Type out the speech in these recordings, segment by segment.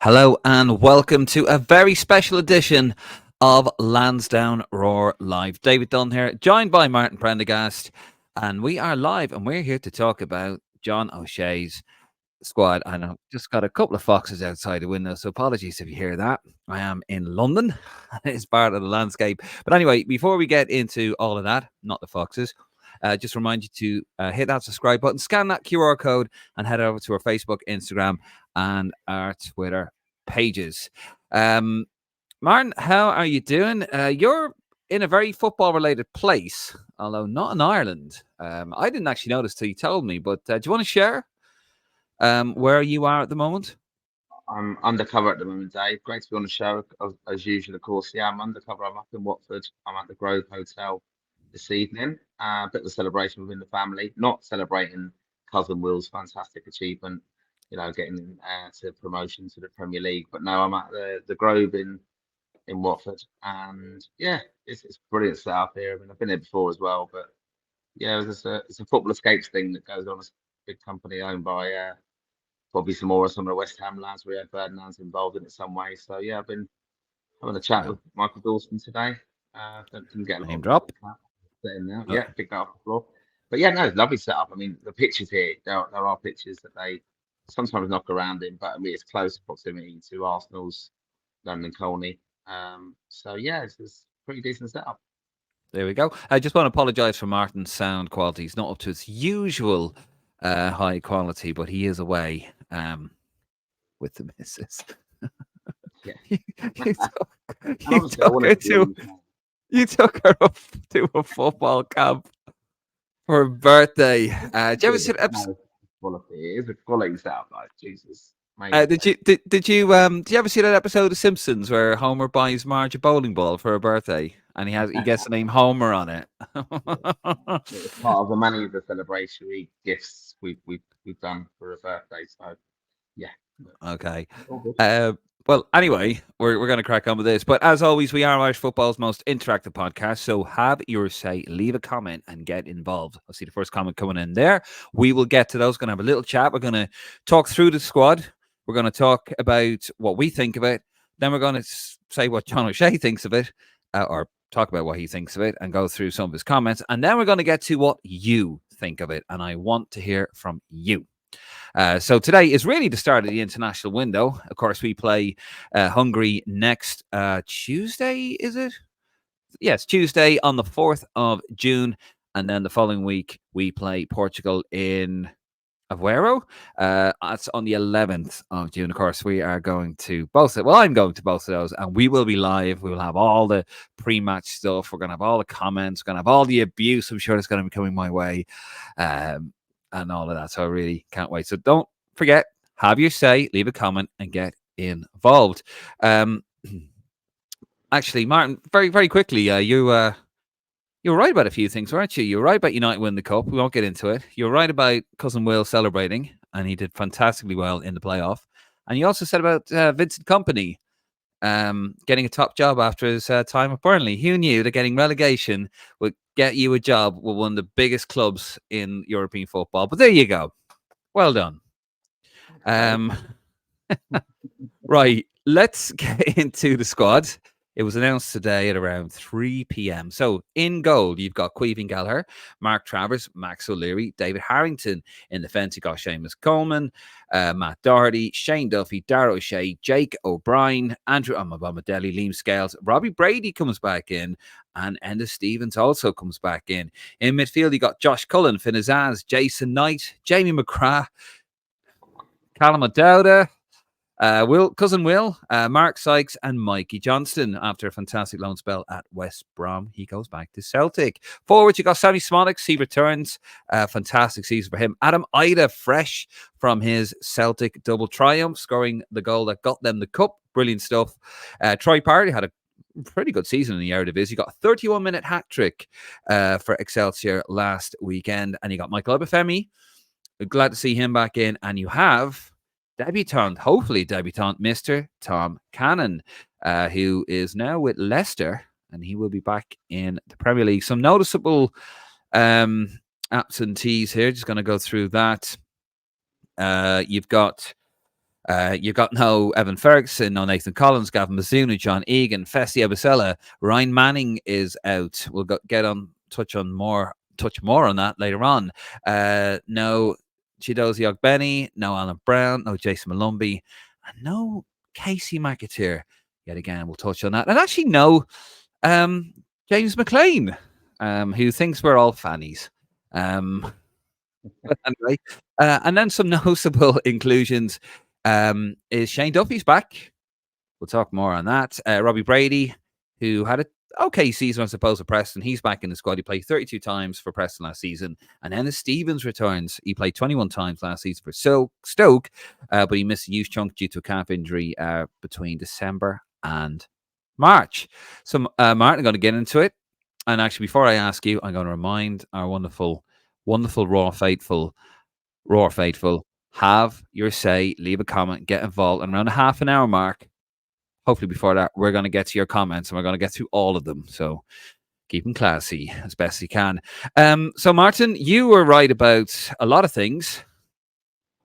Hello and welcome to a very special edition of Lansdowne Roar Live. David Dunn here, joined by Martin Prendergast, and we are live and we're here to talk about John O'Shea's squad. And I've just got a couple of foxes outside the window, so apologies if you hear that. I am in London. It's part of the landscape. But anyway, before we get into all of that, not the foxes, just remind you to hit that subscribe button, scan that QR code, and head over to our Facebook, Instagram, and our Twitter pages. Martin, how are you doing? You're in a very football-related place, although not in Ireland. I didn't actually notice till you told me, but do you want to share where you are at the moment? I'm undercover at the moment, Dave. Great to be on the show as usual, of course. Yeah, I'm undercover. I'm up in Watford. I'm at the Grove Hotel this evening. A bit of a celebration within the family. Not celebrating cousin Will's fantastic achievement, getting to promotion to the Premier League. But no, I'm at the Grove in Watford, and yeah, it's brilliant setup here. I mean, I've been here before as well, but yeah, it's a football escapes thing that goes on. It's a big company owned by Bobby Samora, some of the West Ham lads. Rio Ferdinand's involved in it some way. So yeah, I've been having a chat Oh, with Michael Dawson today. Didn't get a lot name of drop. sitting now. Uh, Yeah, picked that off the floor. But yeah, no, lovely setup. I mean, the pitches here, there are pitches that they sometimes knock around in, but I mean, it's close proximity to Arsenal's London Colney. So yeah, it's pretty decent setup. there we go. I just want to apologise for Martin's sound quality. He's not up to his usual high quality, but he is away with the missus. Yeah. you, you took, And you obviously, I took wanted her to be on to the show. you took her up to a football camp for her birthday. Did you ever see the episode? No, quality. It is a quality setup, like Jesus. Amazing. Did you ever see that episode of Simpsons where Homer buys Marge a bowling ball for her birthday and he gets the name Homer on it? It's part of the many of the celebratory gifts we've done for a birthday. So yeah, Okay. all good. Uh, well, anyway, we're going to crack on with this. But as always, we are Irish football's most interactive podcast. So have your say, leave a comment, and get involved. I see the first comment coming in there. We will get to those. Going to have a little chat. We're going to talk through the squad. We're going to talk about what we think of it. Then we're going to say what John O'Shea thinks of it, or talk about what he thinks of it, and go through some of his comments. And then we're going to get to what you think of it. And I want to hear from you. So today is really the start of the international window. Of course, we play Hungary next Tuesday, is it? Yes, Tuesday on the 4th of June. And then the following week, we play Portugal in Aveiro. That's on the 11th of June. Of course, we are going to both. Well, I'm going to both of those, and we will be live. We will have all the pre-match stuff. We're going to have all the comments. We're going to have all the abuse. I'm sure it's going to be coming my way. And all of that. So I really can't wait. So don't forget, have your say, leave a comment, and get involved. Actually, Martin, very, very quickly, you were right about a few things, weren't you? You were right about United winning the cup. We won't get into it. You were right about cousin Will celebrating, and he did fantastically well in the playoff. And you also said about Vincent Company getting a top job after his time at Burnley. Who knew that getting relegation would get you a job with one of the biggest clubs in European football? But there you go. Well done. Okay. Um, right, let's get into the squad. It was announced today at around 3 p.m. So in goal, you've got Queven Gallagher, Mark Travers, Max O'Leary, David Harrington. In defence, you got Seamus Coleman, Matt Doherty, Shane Duffy, Darragh O'Shea, Jake O'Brien, Andrew Amabamadeli, Liam Scales, Robbie Brady comes back in, and Enda Stevens also comes back in. In midfield, you got Josh Cullen, Finn Azaz, Jason Knight, Jamie McCrath, Callum O'Dowda, cousin Will, Mark Sykes, and Mikey Johnston. After a fantastic loan spell at West Brom, he goes back to Celtic. Forward, you got Sammy Smollett. He returns. Fantastic season for him. Adam Ida, fresh from his Celtic double triumph, scoring the goal that got them the cup. Brilliant stuff. Troy Party had a pretty good season in the Eredivisie. He got a 31-minute hat trick for Excelsior last weekend, and you got Michael Obafemi. Glad to see him back in, and you have hopefully debutant, Mr. Tom Cannon, who is now with Leicester, and he will be back in the Premier League. Some noticeable absentees here. Just going to go through that. You've got You've got no Evan Ferguson, no Nathan Collins, Gavin Mizuno, John Egan, Festi Abasella, Ryan Manning is out. We'll touch more on that later on. No Chidozie Ogbeni, no Alan Brown, no Jason Malumbi, and no Casey McAteer. Yet again, we'll touch on that. And actually, no um, James McLean, who thinks we're all fannies. But anyway, and then some noticeable inclusions is Shane Duffy's back. We'll talk more on that. Robbie Brady, who had a okay season, I suppose, with Preston. He's back in the squad. He played 32 times for Preston last season. And Ennis Stevens returns. He played 21 times last season for Stoke, but he missed a huge chunk due to a calf injury between December and March. So, Martin, I'm going to get into it. And actually, before I ask you, I'm going to remind our wonderful, wonderful Raw Faithful, have your say, leave a comment, get involved. And around the half an hour mark, hopefully before that, we're going to get to your comments and we're going to get through all of them. So keep them classy as best you can. So, Martin, you were right about a lot of things,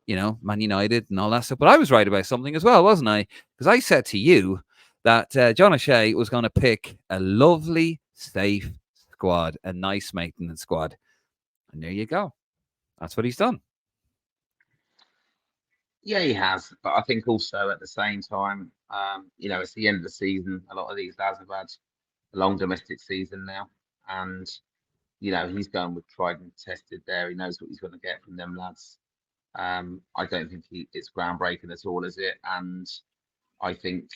Man United and all that stuff. But I was right about something as well, wasn't I? Because I said to you that John O'Shea was going to pick a lovely, safe squad, a nice maintenance squad. And there you go. That's what he's done. Yeah, he has. But I think also at the same time, it's the end of the season. A lot of these lads have had a long domestic season now. And, he's going with tried and tested there. He knows what he's going to get from them lads. I don't think it's groundbreaking at all, is it? And I think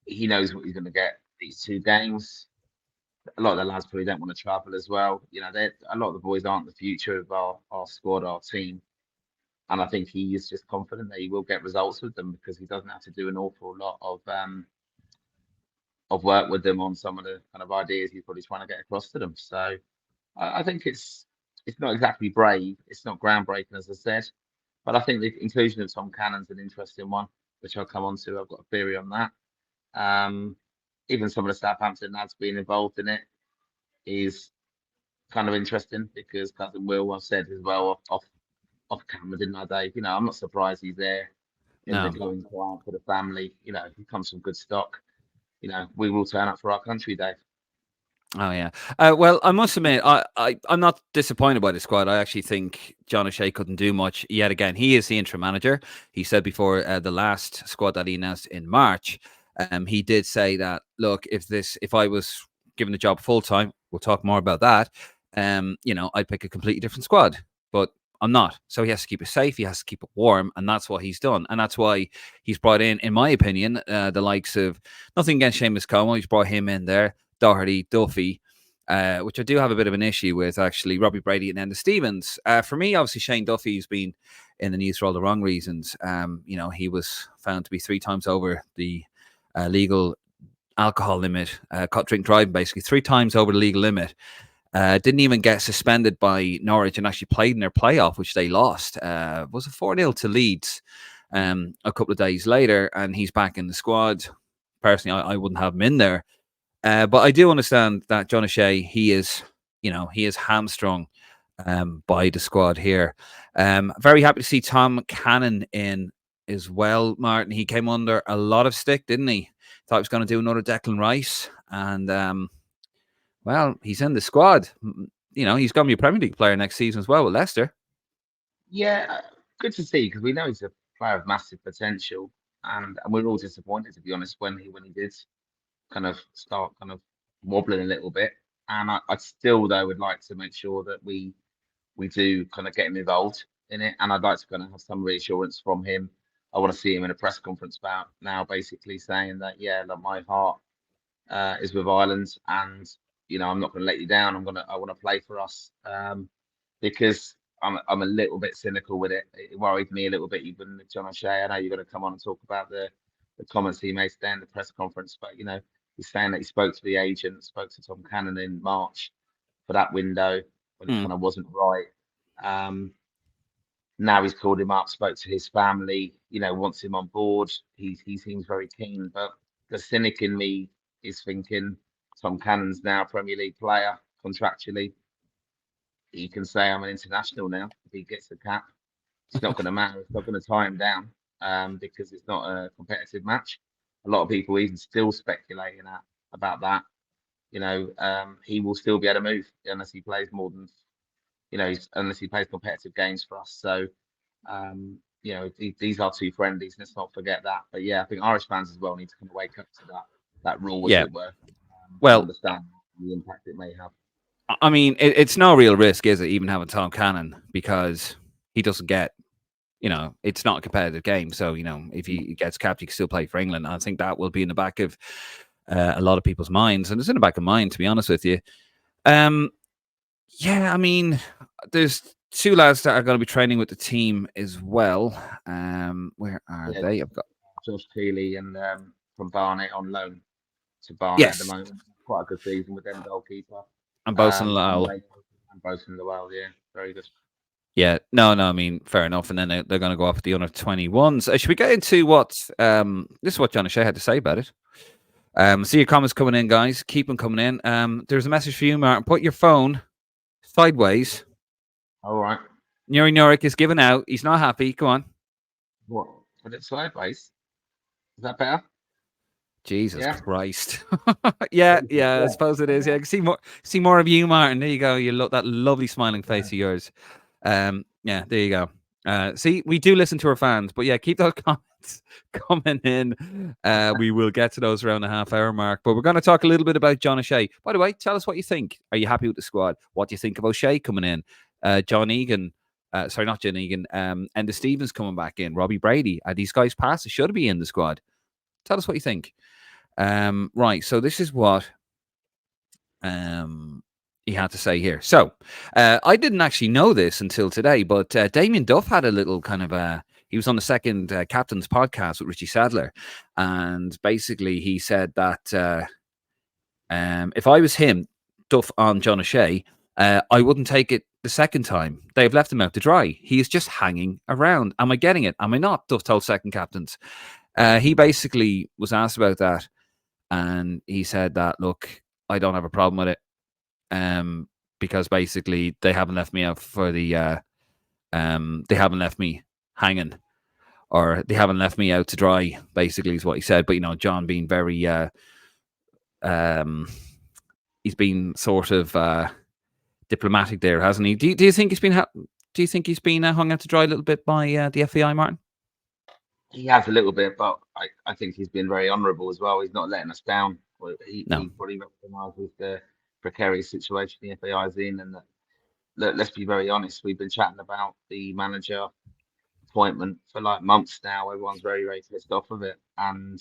he knows what he's going to get these 2 games. A lot of the lads probably don't want to travel as well. A lot of the boys aren't the future of our squad, our team. And I think he is just confident that he will get results with them because he doesn't have to do an awful lot of work with them on some of the kind of ideas he's probably trying to get across to them. So I think it's not exactly brave, it's not groundbreaking, as I said, but I think the inclusion of Tom Cannon's an interesting one, which I'll come on to. I've got a theory on that. Even some of the Southampton lads being involved in it is kind of interesting because cousin Will, I've said as well off camera, didn't I, Dave? I'm not surprised he's there in the glowing quiet for the family. He comes from good stock. We will turn up for our country, Dave. Oh yeah. Well, I must admit, I'm not disappointed by the squad. I actually think John O'Shea couldn't do much yet again. He is the interim manager. He said before the last squad that he announced in March, he did say that look, if I was given the job full time, we'll talk more about that. I'd pick a completely different squad, but I'm not. So he has to keep it safe. He has to keep it warm, and that's what he's done. And that's why he's brought in my opinion, the likes of nothing against Seamus Como. He's brought him in there. Doherty, Duffy, which I do have a bit of an issue with, actually, Robbie Brady and Ennis Stevens. For me, obviously, Shane Duffy's been in the news for all the wrong reasons. He was found to be 3 times over the legal alcohol limit, drink driving, basically, 3 times over the legal limit. Didn't even get suspended by Norwich and actually played in their playoff, which they lost. Was a 4-0 to Leeds a couple of days later, and he's back in the squad. Personally, I wouldn't have him in there. But I do understand that John O'Shea, he is hamstrung by the squad here. Very happy to see Tom Cannon in as well, Martin. He came under a lot of stick, didn't he? Thought he was going to do another Declan Rice. And, well, he's in the squad. He's going to be a Premier League player next season as well with Leicester. Yeah, good to see because we know he's a player of massive potential. And we're all disappointed, to be honest, when he did kind of start kind of wobbling a little bit. And I still though would like to make sure that we do kind of get him involved in it. And I'd like to kind of have some reassurance from him. I want to see him in a press conference about now, basically saying that like my heart is with Ireland, and I'm not going to let you down. I want to play for us because I'm a little bit cynical with it. It worried me a little bit, even with John O'Shea. I know you're going to come on and talk about the comments he made today in the press conference, but he's saying that he spoke to the agent, spoke to Tom Cannon in March for that window when it kind of wasn't right. Now he's called him up, spoke to his family, wants him on board. He seems very keen, but the cynic in me is thinking Tom Cannon's now a Premier League player contractually. He can say I'm an international now if he gets the cap. It's not going to matter. It's not going to tie him down. because it's not a competitive match. A lot of people even still speculating about that. He will still be able to move unless he plays more than unless he plays competitive games for us. So these are two friendlies. Let's not forget that. But yeah, I think Irish fans as well need to kind of wake up to that rule, as Yeah. it were, and Well, understand the impact it may have. I mean, it's no real risk, is it, even having Tom Cannon, because he doesn't get, it's not a competitive game. So, if he gets capped, he can still play for England. I think that will be in the back of a lot of people's minds. And it's in the back of mine, to be honest with you. Yeah, I mean, there's two lads that are going to be training with the team as well. Where are Yeah, they? I've got Josh Keeley and from Barnet on loan to Barnet at the yes, moment. Quite a good season with them goalkeeper. and Bosun And Lyle. Ray and both in the world, yeah, very good. Yeah, no, I mean, fair enough. And then they're going to go off with the under 21s. Should we get into what this is what John O'Shea had to say about it? See your comments coming in, guys. Keep them coming in. There's a message for you, Martin. Put your phone sideways. All right. Nuri Nurik is giving out. He's not happy. Go on. What? Put it sideways. Is that better? Jesus Yeah. Christ. Yeah, I Yeah. suppose it is. Yeah, I can see more of you, Martin. There you go. You look that lovely smiling face of yours. Yeah, there you go. See, we do listen to our fans, but yeah, keep those comments coming in. We will get to those around the half-hour mark. But we're going to talk a little bit about John O'Shea. By the way, tell us what you think. Are you happy with the squad? What do you think of O'Shea coming in? John Egan. Sorry, not John Egan. And the Stevens coming back in. Robbie Brady. Are these guys past? They should be in the squad. Tell us what you think. Right, so this is what he had to say here. So I didn't actually know this until today, but Damien Duff had a little kind of he was on the second Captain's podcast with Richie Sadler, and basically he said that if I was him, Duff on John O'Shea, I wouldn't take it the second time. They've left him out to dry. He is just hanging around. Am I getting it? Am I not? Duff told second captains. He basically was asked about that, and he said that, look, I don't have a problem with it, because basically they haven't left me out for the, they haven't left me hanging, or they haven't left me out to dry. Basically, is what he said. But John being very, he's been sort of diplomatic there, hasn't he? Do you think he's been? Do you think he's been hung out to dry a little bit by the FAI, Martin? He has a little bit, but I think he's been very honourable as well. He's not letting us down. He probably recognises the precarious situation the FAI is in, and that, look, let's be very honest. We've been chatting about the manager appointment for like months now. Everyone's very, very pissed off of it, and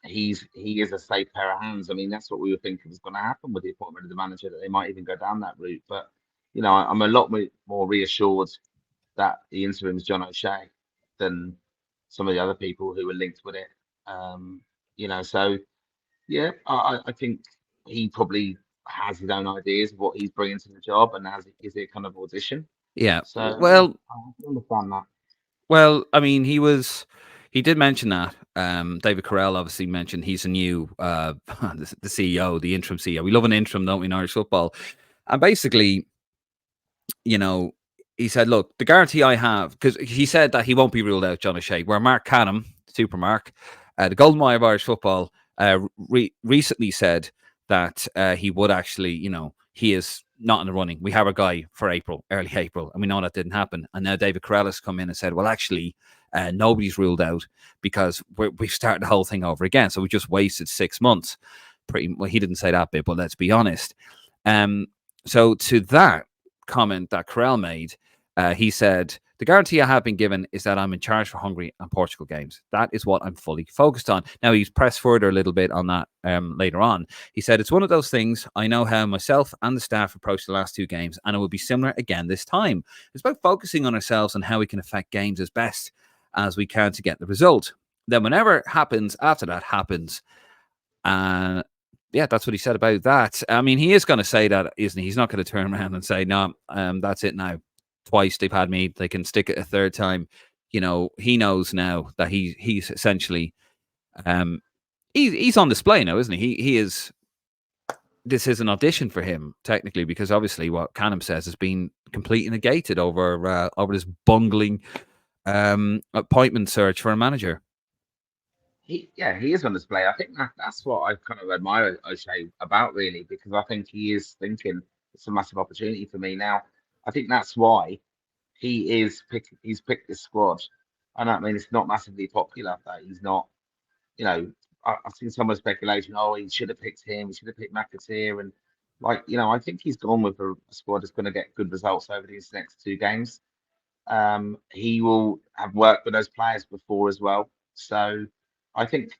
he is a safe pair of hands. I mean, that's what we were thinking was going to happen with the appointment of the manager, that they might even go down that route. But I'm a lot more reassured that the interim is John O'Shea than some of the other people who were linked with it. So yeah, I think he probably has his own ideas of what he's bringing to the job, and is it kind of audition. Yeah. So Well, I understand that. Well, I mean, he did mention that. David Carell obviously mentioned he's a new the CEO, the interim CEO. We love an interim, don't we, in Irish football? And basically, he said, look, the guarantee I have, because he said that he won't be ruled out, John O'Shea, where Mark Canham, Super Mark, the golden boy of Irish football, recently said that he would actually, he is not in the running. We have a guy for April, early April, and we know that didn't happen. And now David Carell has come in and said, well, actually, nobody's ruled out because we've started the whole thing over again. So we just wasted 6 months. Well, he didn't say that bit, but let's be honest. So to that comment that Carell made, he said, the guarantee I have been given is that I'm in charge for Hungary and Portugal games. That is what I'm fully focused on. Now, he's pressed further a little bit on that later on. He said, it's one of those things. I know how myself and the staff approached the last 2 games, and it will be similar again this time. It's about focusing on ourselves and how we can affect games as best as we can to get the result. Then whenever happens after that happens. Yeah, that's what he said about that. I mean, he is going to say that, isn't he? He's not going to turn around and say, no, that's it now. Twice they've had me. They can stick it a third time. He knows now that he's essentially he's on display now, isn't he? He is. This is an audition for him technically, because obviously what Canham says has been completely negated over this bungling appointment search for a manager. He is on display. I think that's what I kind of admire O'Shea about, really, because I think he is thinking it's a massive opportunity for me now. I think that's why he's picked this squad. I mean it's not massively popular that he's not. You know, I've seen some of the speculation. Oh, he should have picked him. He should have picked McAteer, and I think he's gone with a squad that's going to get good results over these next two games. He will have worked with those players before as well. So I think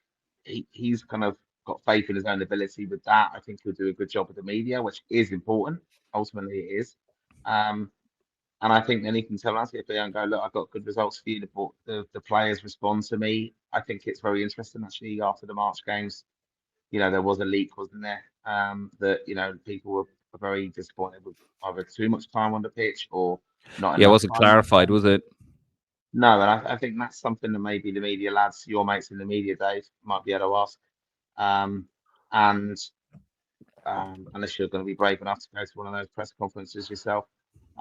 he's kind of got faith in his own ability with that. I think he'll do a good job with the media, which is important. Ultimately, it is. Um, and I think then he can tell us if they don't go, look, I've got good results for you. The players respond to me. I think it's very interesting actually after the March games. There was a leak, wasn't there? That people were very disappointed with either too much time on the pitch or not Yeah, it enough wasn't time. clarified, was it? No, and I think that's something that maybe the media lads, your mates in the media, Dave, might be able to ask. And unless you're going to be brave enough to go to one of those press conferences yourself,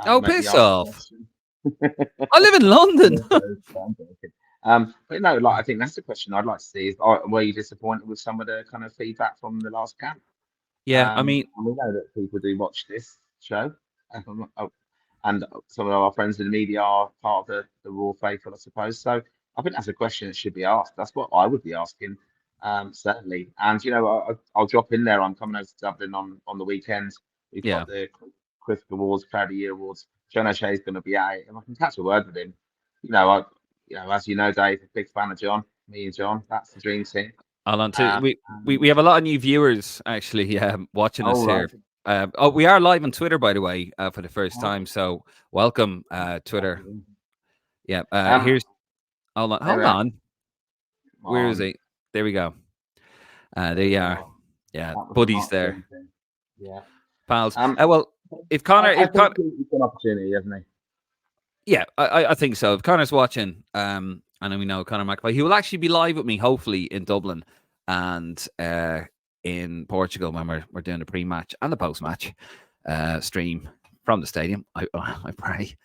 Oh, maybe piss ask the off! question. I live in London. But no, I think that's the question I'd like to see is, were you disappointed with some of the kind of feedback from the last camp? Yeah, I mean, And we know that people do watch this show. And some of our friends in the media are part of the Raw faithful, I suppose. So I think that's a question that should be asked. That's what I would be asking, certainly. And I'll drop in there. I'm coming over to Dublin on the weekend. We've yeah, got the Cricket Awards, Crowd of the Year Awards. John O'Shea's going to be out, and I can catch a word with him. As you know, Dave, a big fan of John. Me and John, that's the dream team. I'll on to Um, we have a lot of new viewers actually watching us oh right. here. We are live on Twitter, by the way, for the first Oh, time. So welcome, Twitter. Yeah, um, here's hold on, there we hold are. on. Where is he? There we go. There There we you are. are. Yeah, That was the buddies March there, dream team. Yeah. pals. Um, Well, if Connor, I think he's got an opportunity, hasn't he? yeah, I think so. If Connor's watching, and then we know Connor McAvoy, he will actually be live with me, hopefully in Dublin and in Portugal when we're doing the pre-match and the post-match stream from the stadium. I pray.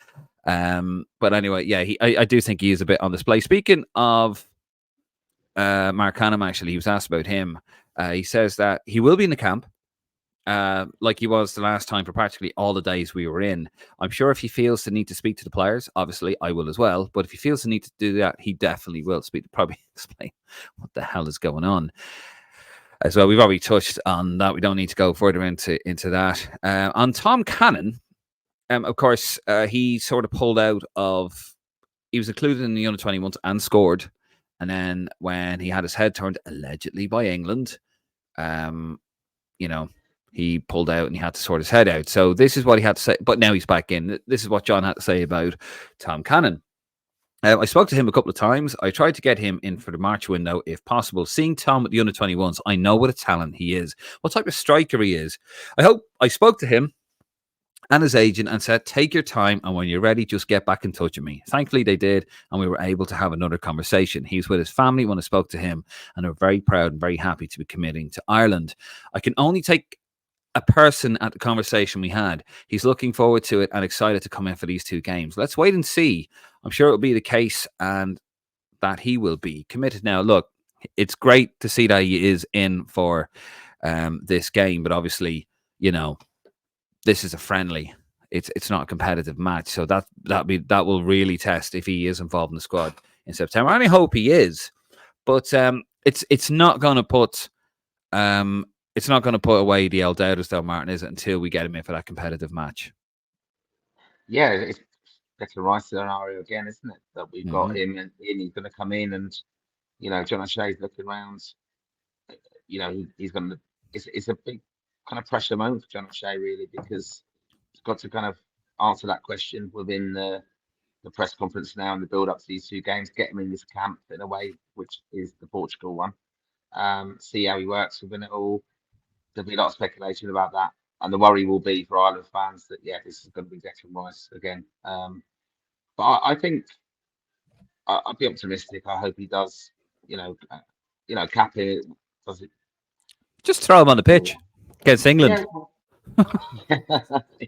But anyway, yeah, I do think he is a bit on display. Speaking of Mark Hannum, actually, he was asked about him. He says that he will be in the camp. Like he was the last time for practically all the days we were in. I'm sure if he feels the need to speak to the players, obviously I will as well. But if he feels the need to do that, he definitely will speak. Probably explain what the hell is going on as well. We've already touched on that. We don't need to go further into that. On Tom Cannon, of course, he sort of pulled out of. He was included in the under-21s and scored, and then when he had his head turned allegedly by England, he pulled out and he had to sort his head out. So this is what he had to say. But now he's back in. This is what John had to say about Tom Cannon. I spoke to him a couple of times. I tried to get him in for the March window if possible. Seeing Tom at the under-21s, I know what a talent he is, what type of striker he is. I spoke to him and his agent and said, take your time, and when you're ready, just get back in touch with me. Thankfully, they did, and we were able to have another conversation. He was with his family when I spoke to him, and they're very proud and very happy to be committing to Ireland. I can only take a person at the conversation we had. He's looking forward to it and excited to come in for these two games. Let's wait and see. I'm sure it'll be the case and that he will be committed. Now, look, it's great to see that he is in for this game, but obviously, this is a friendly. It's not a competitive match, so that will really test if he is involved in the squad in September. And I hope he is, but it's not going to put away the old doubters, though, Martin, is it, until we get him in for that competitive match. Yeah, it's a right scenario again, isn't it? That we've got him and he's going to come in, and John O'Shea's looking around. He's going to. It's a big kind of pressure moment for John O'Shea, really, because he's got to kind of answer that question within the press conference now and the build up to these two games. Get him in this camp in a way, which is the Portugal one. See how he works within it all. There'll be a lot of speculation about that, and the worry will be for Ireland fans that this is going to be Declan Rice again. But I think I'd be optimistic. I hope he does. Cap it. Does it? Just throw him on the pitch against England. Yeah.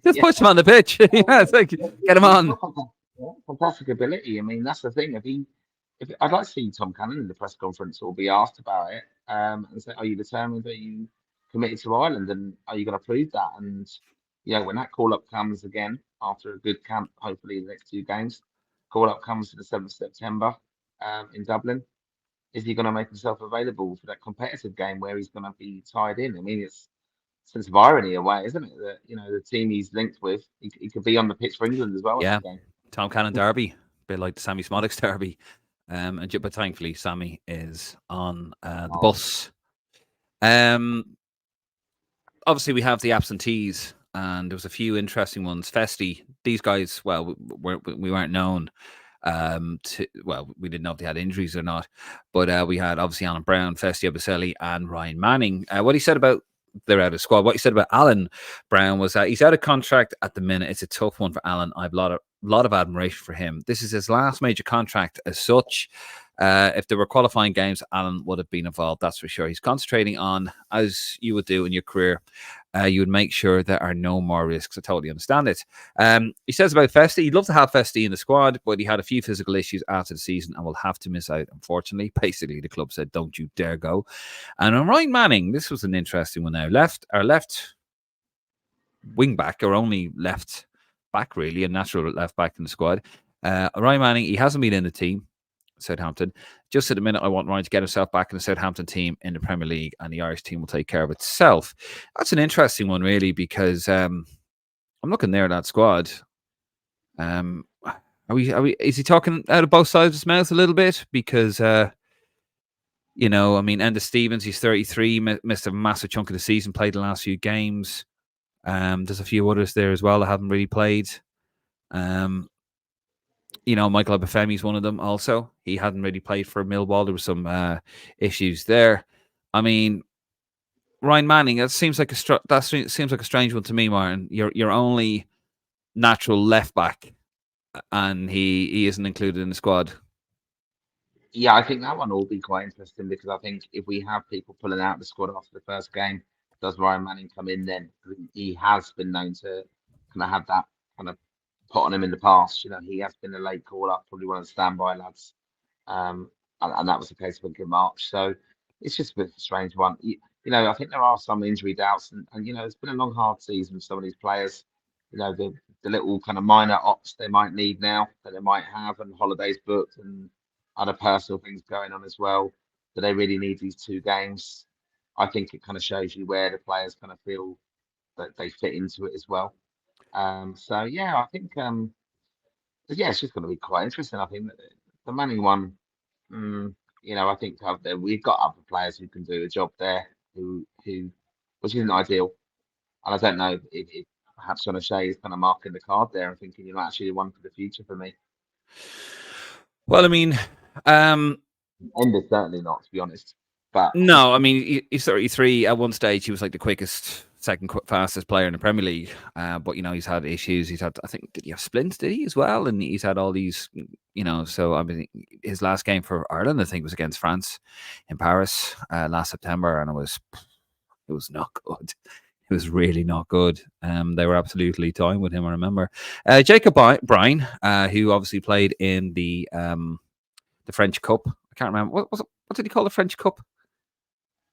Just push him on the pitch. Yeah, it's like, get him on. Yeah, fantastic ability. I mean, that's the thing. If I'd like to see Tom Cannon in the press conference or be asked about it, and say, "Are you determined? Are you committed to Ireland? And are you going to prove that?" And when that call up comes again after a good camp, hopefully the next two games, call up comes to the 7th of September, in Dublin. Is he going to make himself available for that competitive game where he's going to be tied in? I mean, it's sense of irony away, isn't it? That the team he's linked with, he could be on the pitch for England as well in Yeah, that game. Tom Cannon derby, a bit like the Sammy Smodics derby. But thankfully, Sammy is on the Oh, bus. Obviously, we have the absentees, and there was a few interesting ones. Festi, these guys, well, we weren't known. We didn't know if they had injuries or not, but we had obviously Alan Brown, Festi Abaselli, and Ryan Manning. What he said about they're out of squad. What he said about Alan Brown was that he's out of contract at the minute. It's a tough one for Alan. I've a lot of admiration for him. This is his last major contract as such. If there were qualifying games, Alan would have been involved. That's for sure. He's concentrating on, as you would do in your career, you would make sure there are no more risks. I totally understand it. He says about Festi, he'd love to have Festi in the squad, but he had a few physical issues after the season and will have to miss out, unfortunately. Basically, the club said, don't you dare go. And on Ryan Manning, this was an interesting one now. Our left wing back, our only left back, really, a natural left back in the squad. Ryan Manning, he hasn't been in the team, Southampton. Just at the minute, I want Ryan to get himself back in the Southampton team in the Premier League, and the Irish team will take care of itself. That's an interesting one, really, because I'm looking there at that squad. Is he talking out of both sides of his mouth a little bit? Because Enda Stevens, he's 33, missed a massive chunk of the season, played the last few games. There's a few others there as well that haven't really played. Michael Obafemi's one of them also. He hadn't really played for Millwall. There were some issues there. I mean, Ryan Manning, seems like a strange one to me, Martin. Your only natural left back, and he isn't included in the squad. yeah, I think that one will be quite interesting because I think if we have people pulling out the squad after the first game, does Ryan Manning come in then? He has been known to kind of have that kind of put on him in the past. He has been a late call up, probably one of the standby lads. And that was the case with March. So it's just a bit of a strange one. I think there are some injury doubts, and it's been a long, hard season with some of these players. The little kind of minor ops they might need now that they might have, and holidays booked, and other personal things going on as well. Do they really need these two games? I think it kind of shows you where the players kind of feel that they fit into it as well. So yeah, I think it's just going to be quite interesting. I think the Manning one. Mm, I think we've got other players who can do the job there, which isn't ideal. And I don't know if perhaps John O'Shea is kind of marking the card there and thinking you're not actually the one for the future for me. Well, I mean, Ender's certainly not, to be honest. But no, I mean, he's 33. At one stage, he was like the quickest, second fastest player in the Premier League. But he's had issues. He's had, I think, did he have splints? Did he as well? And he's had all these, So I mean, his last game for Ireland, I think, was against France in Paris last September, and it was not good. It was really not good. They were absolutely toying with him. I remember Jacob Bryan, who obviously played in the French Cup. I can't remember what was it. What did he call the French Cup?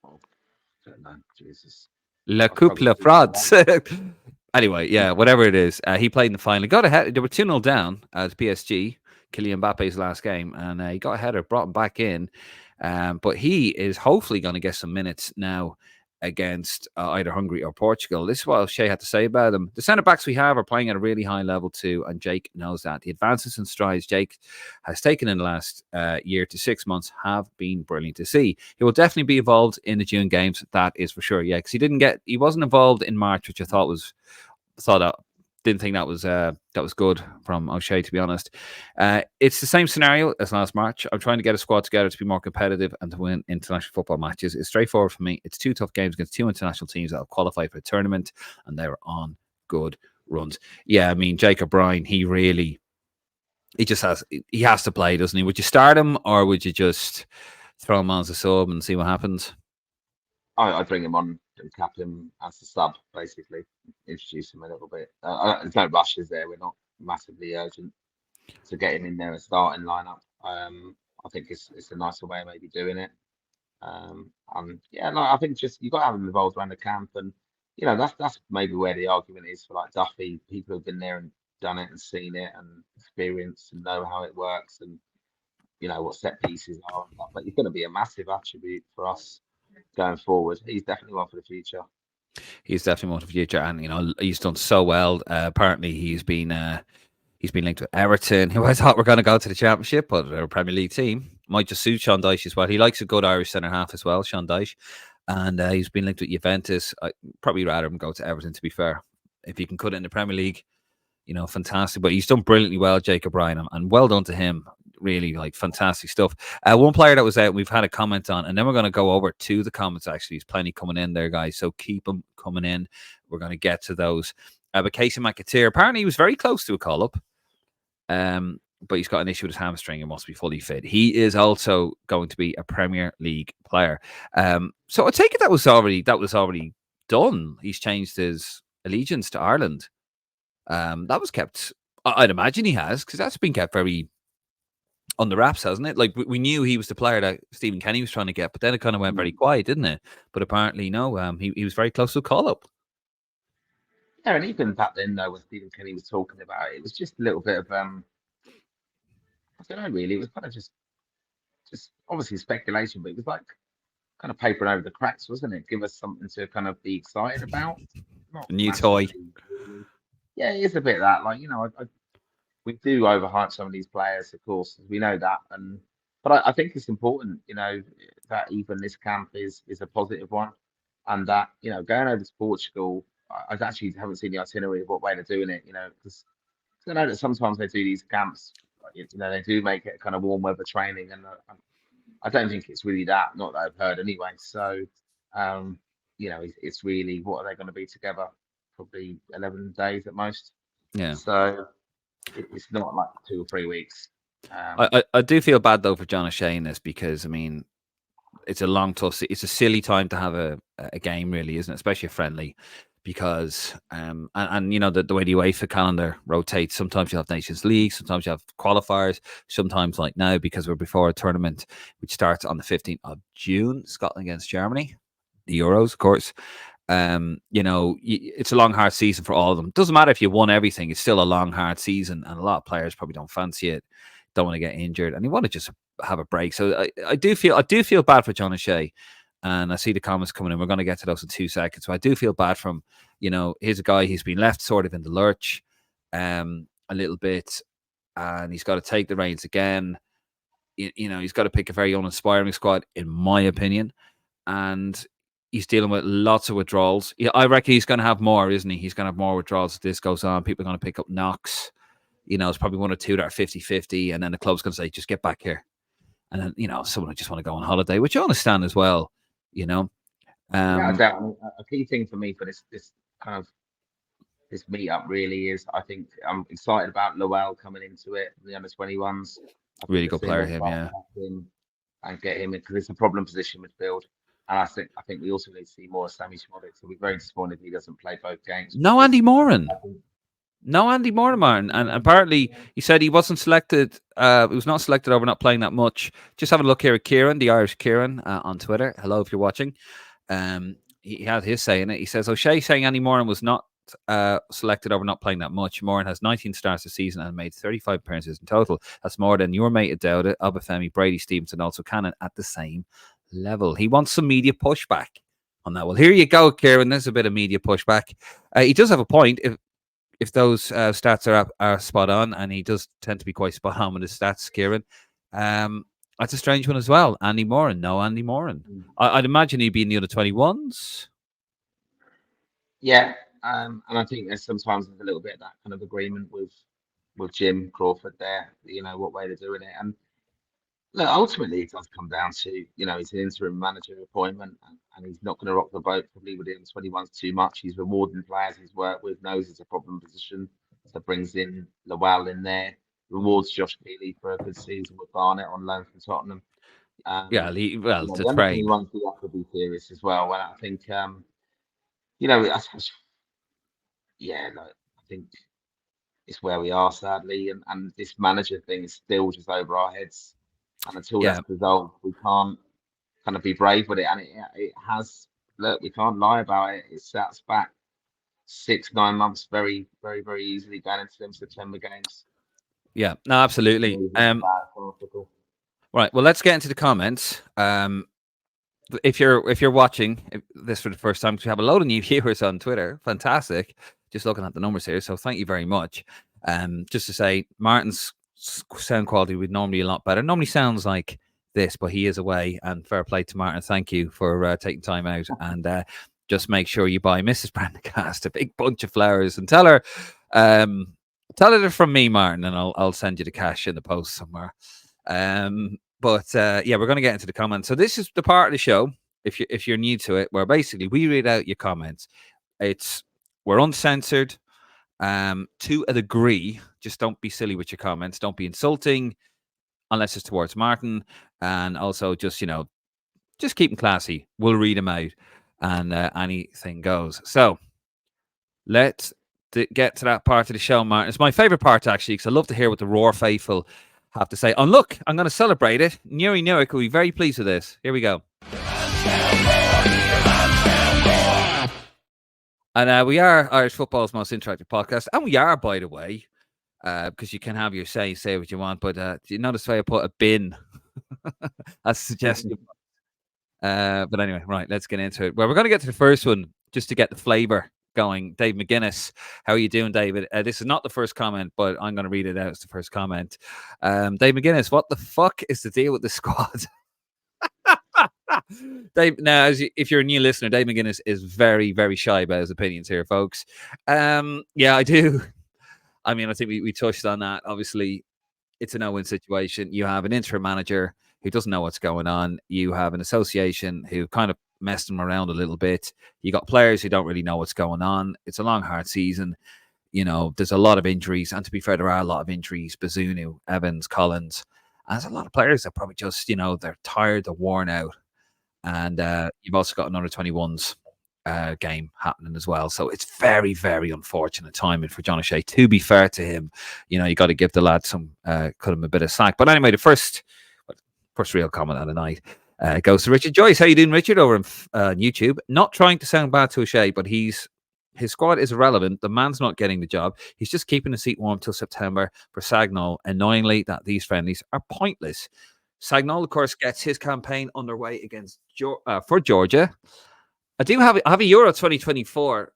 oh, I don't know, Jesus, La I Coupe struggle La to think of France. Anyway, yeah, whatever it is, he played in the final. Got ahead. They were 2-0 down at PSG, Kylian Mbappe's last game, and he got a header, brought him back in. But he is hopefully going to get some minutes now against either Hungary or Portugal. This is what Shea had to say about him. The centre backs we have are playing at a really high level too, and Jake knows that. The advances and strides Jake has taken in the last year to 6 months have been brilliant to see. He will definitely be involved in the June games, that is for sure. Yeah, because he wasn't involved in March, which I didn't think that was good from O'Shea, to be honest. It's the same scenario as last March. I'm trying to get a squad together to be more competitive and to win international football matches. It's straightforward for me. It's two tough games against two international teams that have qualified for the tournament, and they were on good runs. Yeah, I mean, Jacob Bryan, he has to play, doesn't he? Would you start him, or would you just throw him on as a sub and see what happens? I'd bring him on and cap him as a sub, basically. Introduce him a little bit. There's no rushes there. We're not massively urgent. to get him in there a starting lineup. I think it's a nicer way of maybe doing it. Yeah, no, I think just you got to have him involved around the camp, and that's maybe where the argument is for like Duffy. People who've been there and done it and seen it and experienced and know how it works and what set pieces are and stuff. But he's going to be a massive attribute for us going forward. He's definitely one for the future. He's definitely one for the future, and he's done so well. Apparently, he's been linked with Everton, who I thought were going to go to the Championship, but they're a Premier League team. Might just suit Sean Dyche as well. He likes a good Irish centre half as well, Sean Dyche, and he's been linked with Juventus. I'd probably rather him go to Everton, to be fair. If he can cut it in the Premier League, fantastic. But he's done brilliantly well, Jacob Ryan, and well done to him. Really, like, fantastic stuff. One player that was out, we've had a comment on, and then we're going to go over to the comments. Actually, there's plenty coming in there, guys. So keep them coming in. We're going to get to those. But Casey McAteer, apparently he was very close to a call up. But he's got an issue with his hamstring and must be fully fit. He is also going to be a Premier League player. So I take it that was already done. He's changed his allegiance to Ireland. That was kept. I'd imagine he has, because that's been kept very on the wraps, hasn't it? Like, we knew he was the player that Stephen Kenny was trying to get, but then it kind of went very quiet, didn't it? But apparently, no. He was very close to a call up. Yeah, and even back then, though, when Stephen Kenny was talking about it, it was just a little bit of I don't know, really. It was kind of just obviously speculation, but it was like kind of papering over the cracks, wasn't it? Give us something to kind of be excited about. Not A new toy. massively, really. Yeah, it is a bit of that. Like, we do overhype some of these players, of course, we know that, but I think it's important, that even this camp is a positive one, and that going over to Portugal, I actually haven't seen the itinerary of what way they're doing it, because I know that sometimes they do these camps, they do make it kind of warm weather training, and I don't think it's really that, not that I've heard anyway. So, it's really, what are they going to be together? Probably 11 days at most. Yeah. So it's not like 2 or 3 weeks. I do feel bad though for John O'Shea in this, because I mean, it's a long, tough. It's a silly time to have a game, really, isn't it? Especially a friendly, because and the way the UEFA calendar rotates. Sometimes you have Nations League, sometimes you have qualifiers, sometimes, like now, because we're before a tournament which starts on the 15th of June, Scotland against Germany, the Euros, of course. It's a long, hard season for all of them. Doesn't matter if you won everything; it's still a long, hard season, and a lot of players probably don't fancy it, don't want to get injured, and they want to just have a break. So I do feel bad for John O'Shea, and I see the comments coming in. We're going to get to those in 2 seconds. So I do feel bad for him. Here's a guy who's been left sort of in the lurch, a little bit, and he's got to take the reins again. He's got to pick a very uninspiring squad, in my opinion, and he's dealing with lots of withdrawals. Yeah, I reckon he's going to have more, isn't he? He's going to have more withdrawals as this goes on. People are going to pick up knocks. It's probably one or two that are 50-50, and then the club's going to say, just get back here. And then, someone would just want to go on holiday, which I understand as well, Yeah, a key thing for me for this kind of this meetup really is, I think I'm excited about Lowell coming into it, the under 21s. Really good player, him, yeah. And get him in, because it's a problem position midfield. And I think we also need to see more of Sammy Schmodic. So we're very disappointed if he doesn't play both games. No Andy Moran. No Andy Moran, Martin. And apparently he said he wasn't selected. He was not selected over not playing that much. Just have a look here at Kieran, the Irish Kieran, on Twitter. Hello, if you're watching. He had his say in it. He says, O'Shea saying Andy Moran was not selected over not playing that much. Moran has 19 starts this season and made 35 appearances in total. That's more than your mate Adauda, Obafemi, Brady, Stevenson, also Cannon at the same level. He wants some media pushback on that. Well, here you go, Kieran. There's a bit of media pushback. He does have a point. If those stats are spot on, and he does tend to be quite spot on with his stats, Kieran. That's a strange one as well. Andy Moran. No Andy Moran. I'd imagine he'd be in the under 21s. Yeah, and I think there's sometimes a little bit of that kind of agreement with Jim Crawford there, what way they're doing it. And look, ultimately it does come down to, he's an interim manager appointment, and he's not going to rock the boat probably with the 21s too much. He's rewarding players he's worked with, knows it's a problem position, so brings in Lowell in there, rewards Josh Keeley for a good season with Barnett on loan from Tottenham. To the trade. 21s do have to be serious as well. And I think, I think it's where we are, sadly, and this manager thing is still just over our heads. And until Yeah, that's resolved, we can't kind of be brave with it. And it has, look, we can't lie about it. It set us back 6, 9 months very, very, very easily going into them September games. yeah, no, absolutely. Really, really bad for Arsenal. Right. Well, let's get into the comments. If you're watching this for the first time, because we have a load of new viewers on Twitter, fantastic. Just looking at the numbers here, so thank you very much. Just to say, Martin's sound quality would normally a lot better. Normally sounds like this, but he is away, and fair play to Martin. Thank you for taking time out, and just make sure you buy Mrs. Brandcast a big bunch of flowers and um, tell her they're from me, Martin, and I'll send you the cash in the post somewhere. But yeah, we're going to get into the comments. So this is the part of the show, if you're new to it, where basically we read out your comments. We're uncensored, to a degree. Just don't be silly with your comments. Don't be insulting unless it's towards Martin, and also just keep them classy. We'll read them out, and anything goes. So let's get to that part of the show, Martin. It's my favorite part, actually, because I love to hear what the Roar faithful have to say. And look, I'm going to celebrate it. Nuri Nurick will be very pleased with this. Here we go. And we are Irish football's most interactive podcast. And we are, by the way, because you can have your say what you want. But do you notice how I put a bin as a suggestion? But anyway, right, let's get into it. Well, we're going to get to the first one just to get the flavor going. Dave McGuinness, how are you doing, David? This is not the first comment, but I'm going to read it out as the first comment. Dave McGuinness, what the fuck is the deal with the squad? Dave, now, if you're a new listener, Dave McGuinness is very, very shy about his opinions here, folks. Yeah, I do. I mean, I think we touched on that. Obviously, it's a no-win situation. You have an interim manager who doesn't know what's going on. You have an association who kind of messed them around a little bit. You got players who don't really know what's going on. It's a long, hard season. There's a lot of injuries. And to be fair, there are a lot of injuries. Bazunu, Evans, Collins. And there's a lot of players that probably just, they're tired, they're worn out. And you've also got another 21s game happening as well. So it's very, very unfortunate timing for John O'Shea. To be fair to him, you got to give the lad some, cut him a bit of slack. But anyway, the first real comment of the night goes to Richard Joyce. How you doing, Richard, over on YouTube? Not trying to sound bad to O'Shea, but his squad is irrelevant. The man's not getting the job. He's just keeping the seat warm till September for Sagnol. Annoyingly, that these friendlies are pointless. Sagnol, of course, gets his campaign underway against for Georgia. I have a Euro 2024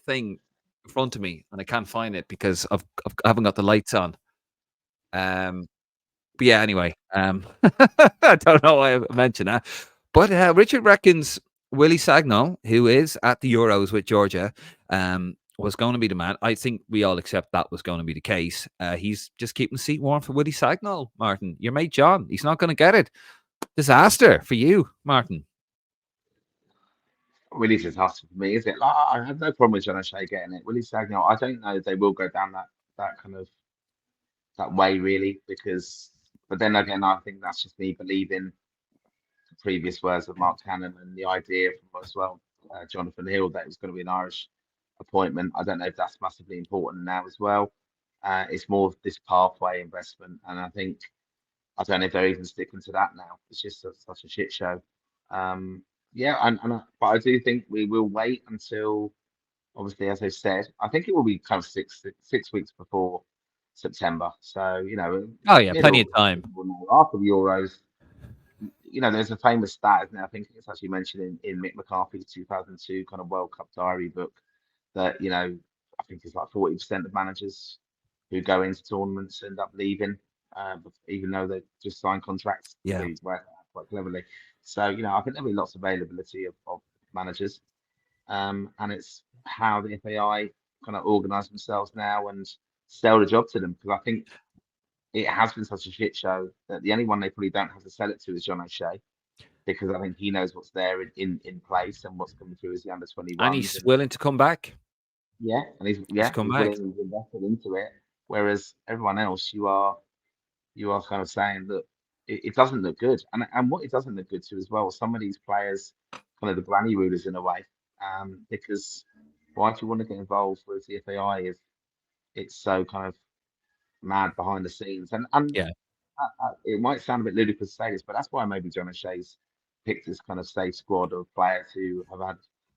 thing in front of me, and I can't find it because I haven't got the lights on. But yeah, anyway, I don't know why I mentioned that. But Richard reckons Willie Sagnol, who is at the Euros with Georgia, was going to be the man. I think we all accept that was going to be the case. He's just keeping the seat warm for Willie Sagnol, Martin. Your mate John, he's not going to get it. Disaster for you, Martin. Willie's disaster for me, is it? Like, I have no problem with John O'Shea getting it. Willie Sagnol, I don't know if they will go down that kind of that way really, but then again, I think that's just me believing the previous words of Mark Cannon and the idea from as well, Jonathan Hill, that it was going to be an Irish appointment. I don't know if that's massively important now as well. It's more of this pathway investment, and I don't know if they're even sticking to that now. It's just such a shit show. Yeah, but I do think we will wait until, obviously, as I said, I think it will be kind of six weeks before September. So Oh yeah, plenty middle of time. after the Euros. There's a famous stat, isn't there? I think it's actually mentioned in Mick McCarthy's 2002 kind of World Cup diary book that I think it's like 40% of managers who go into tournaments end up leaving, even though they just signed contracts. Yeah. They work out quite cleverly. So I think there'll be lots of availability of managers, and it's how the FAI kind of organise themselves now and sell the job to them, because I think it has been such a shit show that the only one they probably don't have to sell it to is John O'Shea, because I think he knows what's there in place and what's coming through as the under 21s. And he's willing to come back. Yeah, and he's willing to invest into it. Whereas everyone else, you are kind of saying that it doesn't look good, and what it doesn't look good to as well. Some of these players, kind of the granny rulers in a way, because why do you want to get involved with the FAI it's so kind of mad behind the scenes. And Yeah, it might sound a bit ludicrous to say this, but that's why maybe John O'Shea's picked this kind of safe squad of players who have had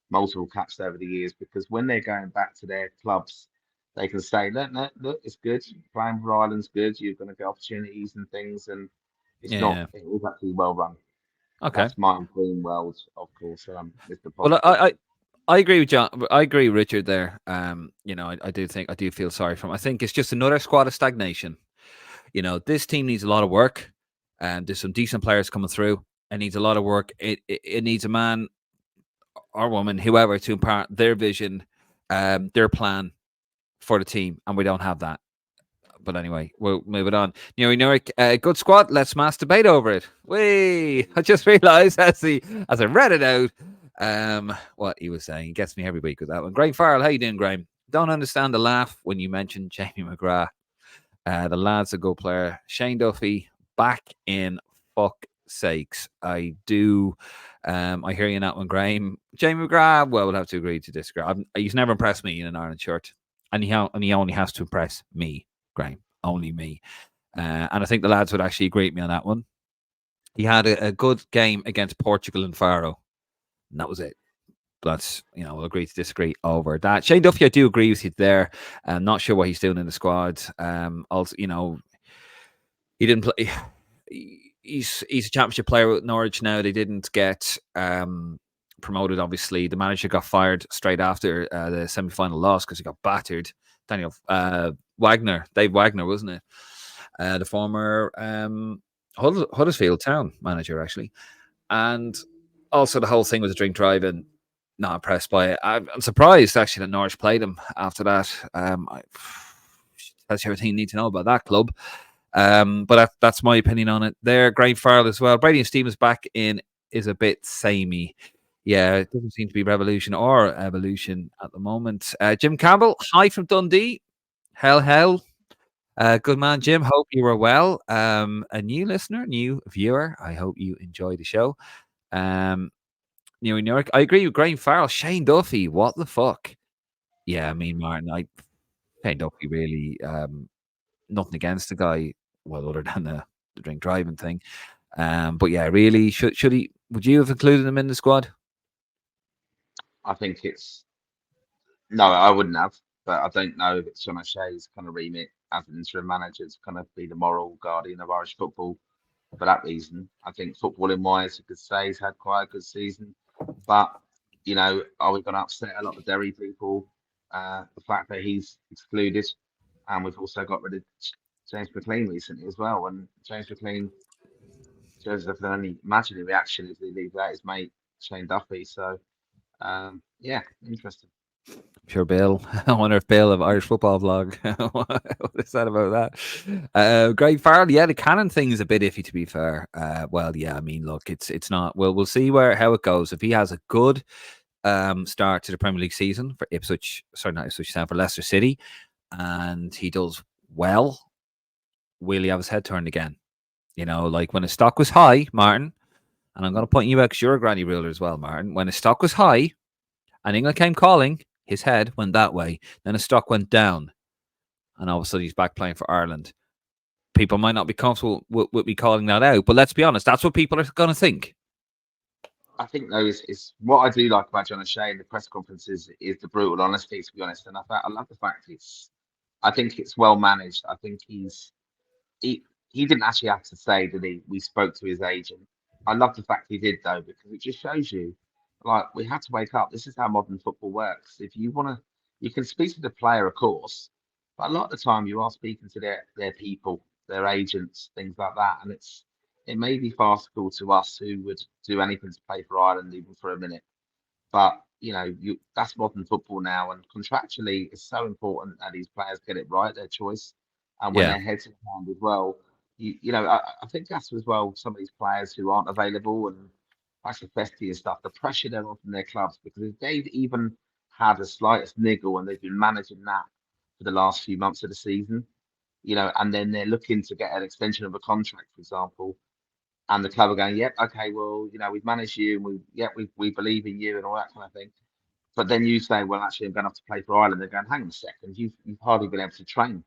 multiple caps over the years, because when they're going back to their clubs, they can say, look, look, look, it's good. Playing for Ireland's good. You're going to get opportunities and things, and it's not. yeah. It was actually well run. Okay. That's my dream world, of course. Mr. Well, Positive. I agree with John. I agree, with Richard. There, I do think I do feel sorry for him. I think it's just another squad of stagnation. This team needs a lot of work, and there's some decent players coming through. It needs a lot of work. It needs a man or woman, whoever, to impart their vision, their plan for the team, and we don't have that. But anyway, we'll move it on. Good squad. Let's masturbate over it. Wait, I just realised as I read it out, what he was saying. He gets me every week with that one. Graham Farrell, how you doing, Graham? Don't understand the laugh when you mentioned Jamie McGrath. The lad's a good player. Shane Duffy back in fuck sakes. I do. I hear you in that one, Graham. Jamie McGrath, well, we'll have to agree to disagree. He's never impressed me in an Ireland shirt, and he only has to impress me, Graham. Only me. And I think the lads would actually agree with me on that one. He had a good game against Portugal and Faro, and that was it. But we'll agree to disagree over that. Shane Duffy, I do agree with you there. I'm not sure what he's doing in the squad. Also, he didn't play. He's a championship player with Norwich now. They didn't get promoted. Obviously, the manager got fired straight after the semi-final loss because he got battered. Daniel Dave Wagner, wasn't it? The former Huddersfield Town manager, actually, and also the whole thing with the drink driving. Not impressed by it. I'm surprised actually that Norwich played him after that. That's everything you need to know about that club. But that's my opinion on it. There, Graham Farrell as well. Brady and Stevens back in is a bit samey. Yeah, it doesn't seem to be revolution or evolution at the moment. Jim Campbell, hi from Dundee. Hell. Good man, Jim. Hope you were well. A new listener, new viewer. I hope you enjoy the show. New in New York. I agree with Graham Farrell. Shane Duffy, what the fuck? Yeah, I mean, Martin, Shane Duffy really, nothing against the guy, well, other than the drink driving thing. But yeah, really, should he? Would you have included him in the squad? I think it's no, I wouldn't have, but I don't know if it's John O'Shea's kind of remit as an interim manager to kind of be the moral guardian of Irish football for that reason. I think footballing wise, you could say he's had quite a good season, but are we going to upset a lot of Derry people? The fact that he's excluded, and we've also got rid of James McLean recently as well, and James McLean shows I can only imagine the reaction if he leaves out his mate Shane Duffy. So yeah, interesting. Sure, Bill. I wonder if Bill of Irish Football Vlog. What is that about that? Greg Farrell. Yeah, the Cannon thing is a bit iffy, to be fair. Well, yeah, I mean, look, it's not. Well, we'll see how it goes. If he has a good start to the Premier League season for Ipswich, sorry, not Ipswich Town, for Leicester City, and he does well, will he have his head turned again? Like when his stock was high, Martin, and I'm going to point you out because you're a granny ruler as well, Martin. When his stock was high and England came calling, his head went that way. Then his stock went down, and all of a sudden he's back playing for Ireland. People might not be comfortable with me calling that out, but let's be honest, that's what people are going to think. I think though is what I do like about John O'Shea in the press conferences is the brutal honesty, to be honest. And I love the fact I think it's well managed. I think he didn't actually have to say, did he? We spoke to his agent. I love the fact he did though, because it just shows you, like, we have to wake up. This is how modern football works. If you want to, you can speak to the player, of course, but a lot of the time you are speaking to their people, their agents, things like that, and it may be farcical to us who would do anything to play for Ireland even for a minute. But that's modern football now, and contractually, it's so important that these players get it right, their choice, and when Yeah, their heads in hand as well. I think that's as well some of these players who aren't available and like Festi and stuff, the pressure they're on from their clubs, because if they've even had the slightest niggle and they've been managing that for the last few months of the season, and then they're looking to get an extension of a contract, for example, and the club are going, yep, okay, well, we've managed you, and we believe in you, and all that kind of thing. But then you say, well, actually, I'm going to have to play for Ireland. They're going, hang on a second, you've hardly been able to train.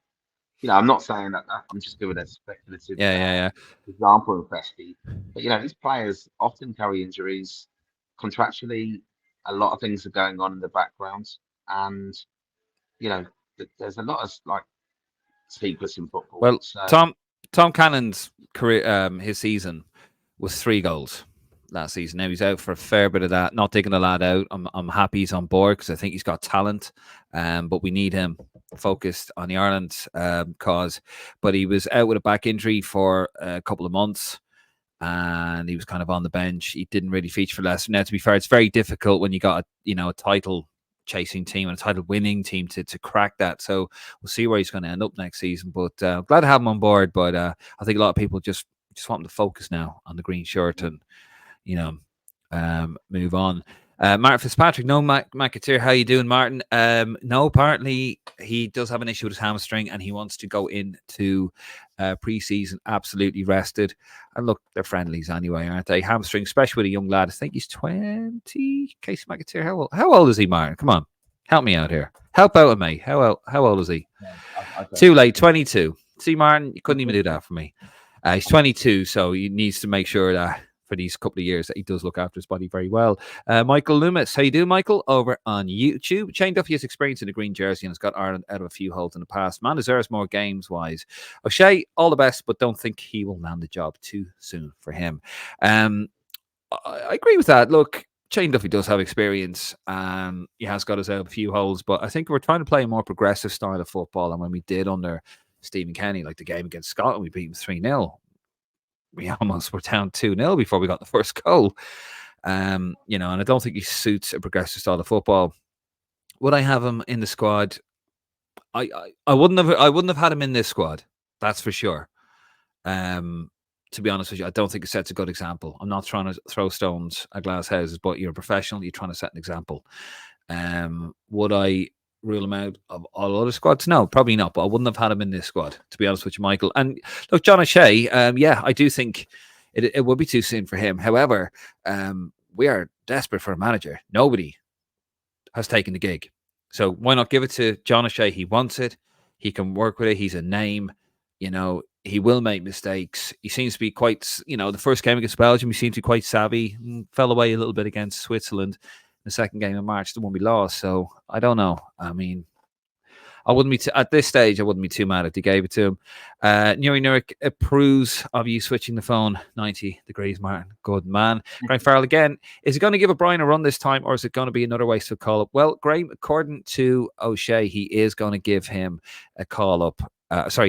I'm not saying that. I'm just giving a speculative Yeah, yeah, yeah. example of Festy. But these players often carry injuries. Contractually, a lot of things are going on in the background, and you know, there's a lot of like secrets in football. Well, So Tom Cannon's career, his season was 3 goals last season. Now he's out for a fair bit of that. Not taking the lad out. I'm happy he's on board because I think he's got talent. But we need him focused on the Ireland cause. But he was out with a back injury for a couple of months, and he was kind of on the bench. He didn't really feature for Leicester. Now, to be fair, it's very difficult when you got a title chasing team and a title winning team to crack that. So we'll see where he's going to end up next season. But glad to have him on board. But I think a lot of people just want him to focus now on the green shirt and move on. Martin Fitzpatrick, no McAteer. How you doing, Martin? No, apparently he does have an issue with his hamstring and he wants to go into pre-season absolutely rested. And look, they're friendlies anyway, aren't they? Hamstring, especially with a young lad. I think he's 20. Casey McAteer, how old is he, Martin? Come on, help me out here. Help out with me. How old is he? Too late, 22. See, Martin, you couldn't even do that for me. He's 22, so he needs to make sure that for these couple of years that he does look after his body very well. Michael Loomis, how you doing, Michael? Over on YouTube. Shane Duffy has experience in the green jersey and has got Ireland out of a few holes in the past. Man deserves more games-wise. O'Shea, all the best, but don't think he will land the job too soon for him. I agree with that. Look, Shane Duffy does have experience. He has got us out of a few holes, but I think we're trying to play a more progressive style of football. And when we did under Stephen Kenny, like the game against Scotland, we beat him 3-0. We almost were down 2-0 before we got the first goal. And I don't think he suits a progressive style of football. Would I have him in the squad? I wouldn't have had him in this squad. That's for sure. To be honest with you, I don't think it sets a good example. I'm not trying to throw stones at glass houses, but you're a professional. You're trying to set an example. Would I rule him out of all other squads? No, probably not. But I wouldn't have had him in this squad, to be honest with you, Michael. And look, John O'Shea, yeah, I do think it would be too soon for him. However, we are desperate for a manager. Nobody has taken the gig. So why not give it to John O'Shea? He wants it. He can work with it. He's a name. He will make mistakes. He seems to be quite, the first game against Belgium, he seemed to be quite savvy. Fell away a little bit against Switzerland. The second game in March, the one we lost. So I don't know. I mean, I wouldn't be at this stage. I wouldn't be too mad if they gave it to him. Nuri Nurik approves of you switching the phone 90 degrees, Martin. Good man. Graham Farrell again. Is it going to give O'Brien a run this time, or is it going to be another wasted call up? Well, Graham, according to O'Shea, he is going to give him a call up.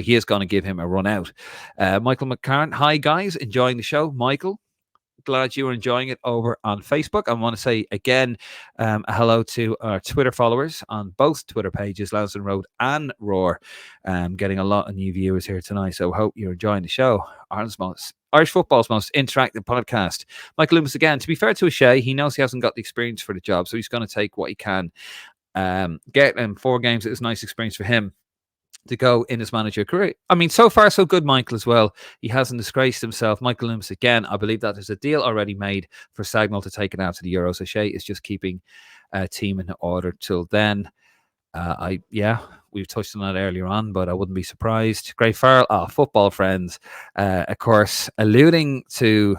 He is going to give him a run out. Michael McCarn. Hi guys, enjoying the show, Michael. Glad you are enjoying it over on Facebook. I want to say again a hello to our Twitter followers on both Twitter pages, Lansdowne Road and Roar. Getting a lot of new viewers here tonight, so hope you're enjoying the show. Irish football's most interactive podcast. Michael Loomis again. To be fair to O'Shea, he knows he hasn't got the experience for the job, so he's going to take what he can. Get 4 games is a nice experience for him to go in his manager career. I mean, so far so good, Michael, as well. He hasn't disgraced himself. Michael Loomis again. I believe that there's a deal already made for Sagnol to take it out to the Euros. O'Shea is just keeping a team in order till then. We've touched on that earlier on, but I wouldn't be surprised. Grey Farrell, football friends, of course, alluding to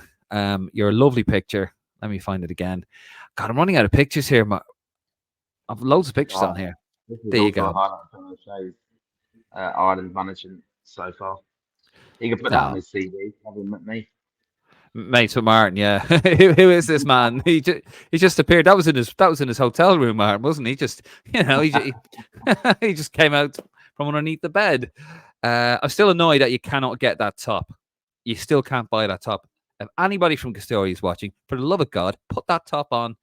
your lovely picture. Let me find it again. God, I'm running out of pictures here. I've loads of pictures on here. There you go. Ireland managing so far. He can put that on his CV. Having met me. Mates with Martin, yeah. Who is this man? He just appeared. That was in his hotel room, Martin, wasn't he? Just he just came out from underneath the bed. I'm still annoyed that you cannot get that top. You still can't buy that top. If anybody from Castoria is watching, for the love of God, put that top on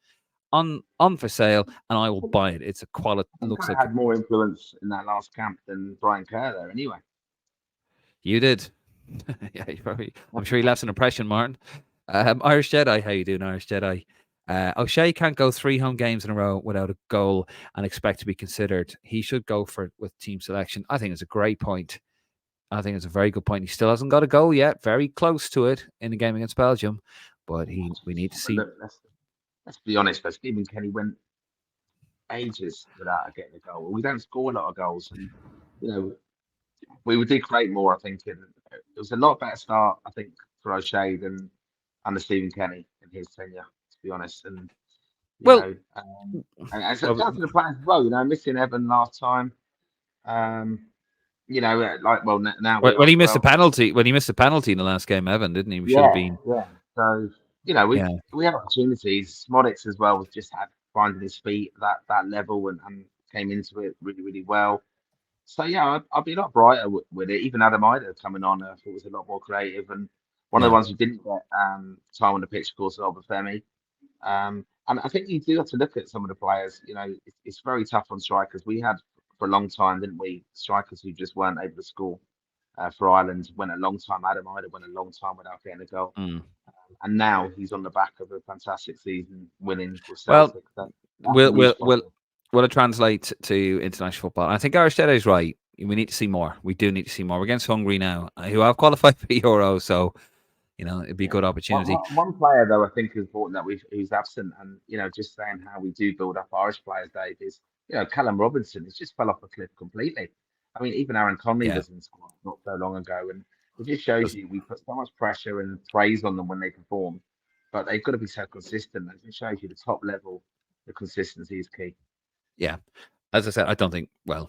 for sale, and I will buy it. It's a quality. Looks like had more influence in that last camp than Brian Kerr there. Anyway, you did. Yeah, I'm sure he left an impression, Martin. Irish Jedi, how you doing, Irish Jedi? O'Shea can't go 3 home games in a row without a goal and expect to be considered. He should go for it with team selection. I think it's a great point. I think it's a very good point. He still hasn't got a goal yet. Very close to it in the game against Belgium, but we need to see. Let's be honest. Though Stephen Kenny went ages without getting a goal. We don't score a lot of goals, and you know we did create more. I think it was a lot better start. I think for O'Shea than under Stephen Kenny in his tenure, to be honest. And you Well, know, and so well, down to the players as well. You know, missing Evan last time. Um, you know, like well now we are when as he missed a well. penalty, when he missed a penalty in the last game, Evan, didn't he? We should have Yeah, been. yeah. So you know, Yeah, we had opportunities. Smodics as well was just had finding his feet at that level and came into it really well. So yeah, I'd be a lot brighter with it. Even Adam Ida coming on, I thought was a lot more creative. And one of the yeah, ones who didn't get time on the pitch, of course, is Obafemi. And I think you do have to look at some of the players. You know, it's very tough on strikers. We had for a long time, didn't we? Strikers who just weren't able to score for Ireland. Went a long time. Adam Ida went a long time without getting a goal. mm. And now he's on the back of a fantastic season, winning with Well, Celtic. That's a will huge will plus. will will it translate to international football? I think Irish is right. We need to see more. We do need to see more. We're against Hungary now, who have qualified for Euro, so it'd be a Yeah. good opportunity. One player though I think is important that who's absent, and just saying how we do build up Irish players, Dave, is Callum Robinson has just fell off a cliff completely. I mean, even Aaron Conley Yeah, was in squad not so long ago, and it just shows Does- you we put so much pressure and praise on them when they perform, but they've got to be so consistent. It just shows you the top level, the consistency is key. yeah. As I said, I don't think. Well,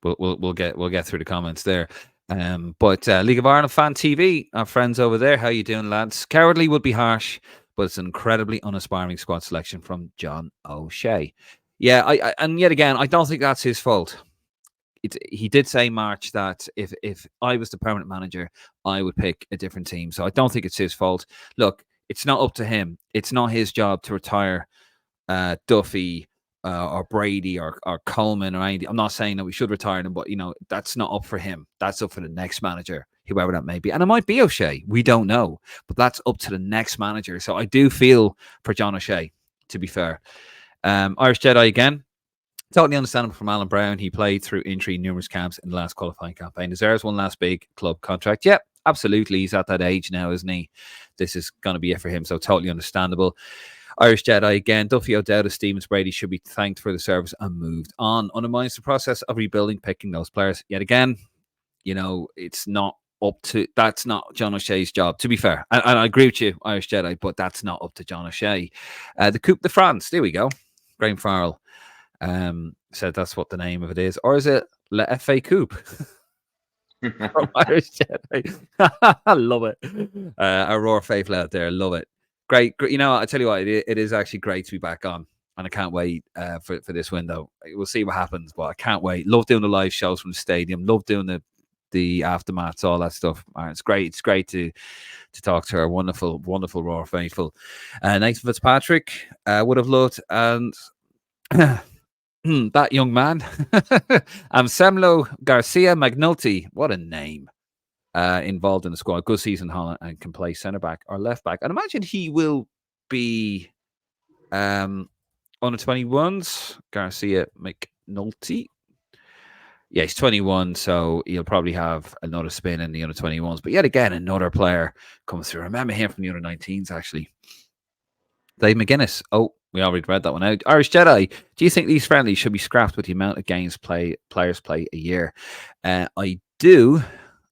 we'll get through the comments there. But League of Ireland Fan TV, our friends over there, how you doing, lads? Cowardly would be harsh, but it's an incredibly unaspiring squad selection from John O'Shea. Yeah, and yet again, I don't think that's his fault. He did say March that if I was the permanent manager, I would pick a different team. So I don't think it's his fault. Look, it's not up to him. It's not his job to retire Duffy or Brady or Coleman or anything. I'm not saying that we should retire them, but that's not up for him. That's up for the next manager, whoever that may be, and it might be O'Shea. We don't know, but that's up to the next manager. So I do feel for John O'Shea. To be fair, Irish Jedi again. Totally understandable from Alan Brown. He played through injury numerous camps in the last qualifying campaign. Deserves one last big club contract. Yeah, absolutely. He's at that age now, isn't he? This is going to be it for him. So totally understandable. Irish Jedi again. Duffy, O'Dowd, Stevens, Brady should be thanked for the service and moved on. Undermines the process of rebuilding, picking those players. Yet again, it's not up to, that's not John O'Shea's job, to be fair. And I agree with you, Irish Jedi, but that's not up to John O'Shea. The Coupe de France, there we go. Graham Farrell said that's what the name of it is. Or is it Le FA Coupe? From Irish Jedi. I love it. Aurora Faithful out there, love it. Great. I tell you what, it is actually great to be back on, and I can't wait for this window. We'll see what happens, but I can't wait. Love doing the live shows from the stadium. Love doing the aftermaths, all that stuff. It's great. It's great to talk to our wonderful, wonderful Roar Faithful. Nathan Fitzpatrick would have loved, and that young man, Semlo Garcia McNulty. What a name. Involved in the squad. Good season, Holland, and can play centre back or left back. And imagine he will be under 21s. Garcia McNulty. Yeah, he's 21, so he'll probably have another spin in the under 21s. But yet again, another player comes through. I remember him from the under 19s, actually. Dave McGuinness. Oh, we already read that one out. Irish Jedi. Do you think these friendlies should be scrapped with the amount of games players play a year? I do.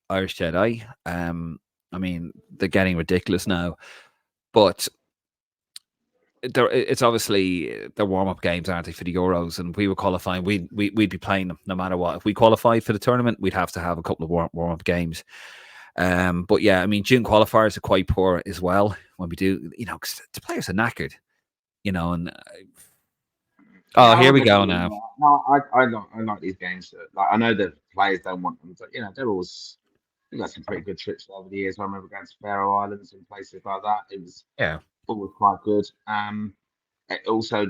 Irish Jedi. I mean, they're getting ridiculous now, but it's obviously the warm up games, aren't they, for the Euros? And we were qualifying, we'd be playing them no matter what. If we qualified for the tournament, we'd have to have a couple of warm up games. But yeah, I mean, June qualifiers are quite poor as well when we do, because the players are knackered, and Yeah, oh, I here would we go agree. now. No, I like these games. Like I know the players don't want them, but they're always. We've got some pretty good trips over the years. I remember going to Faroe Islands and places like that. It was Yeah, always quite good. Also,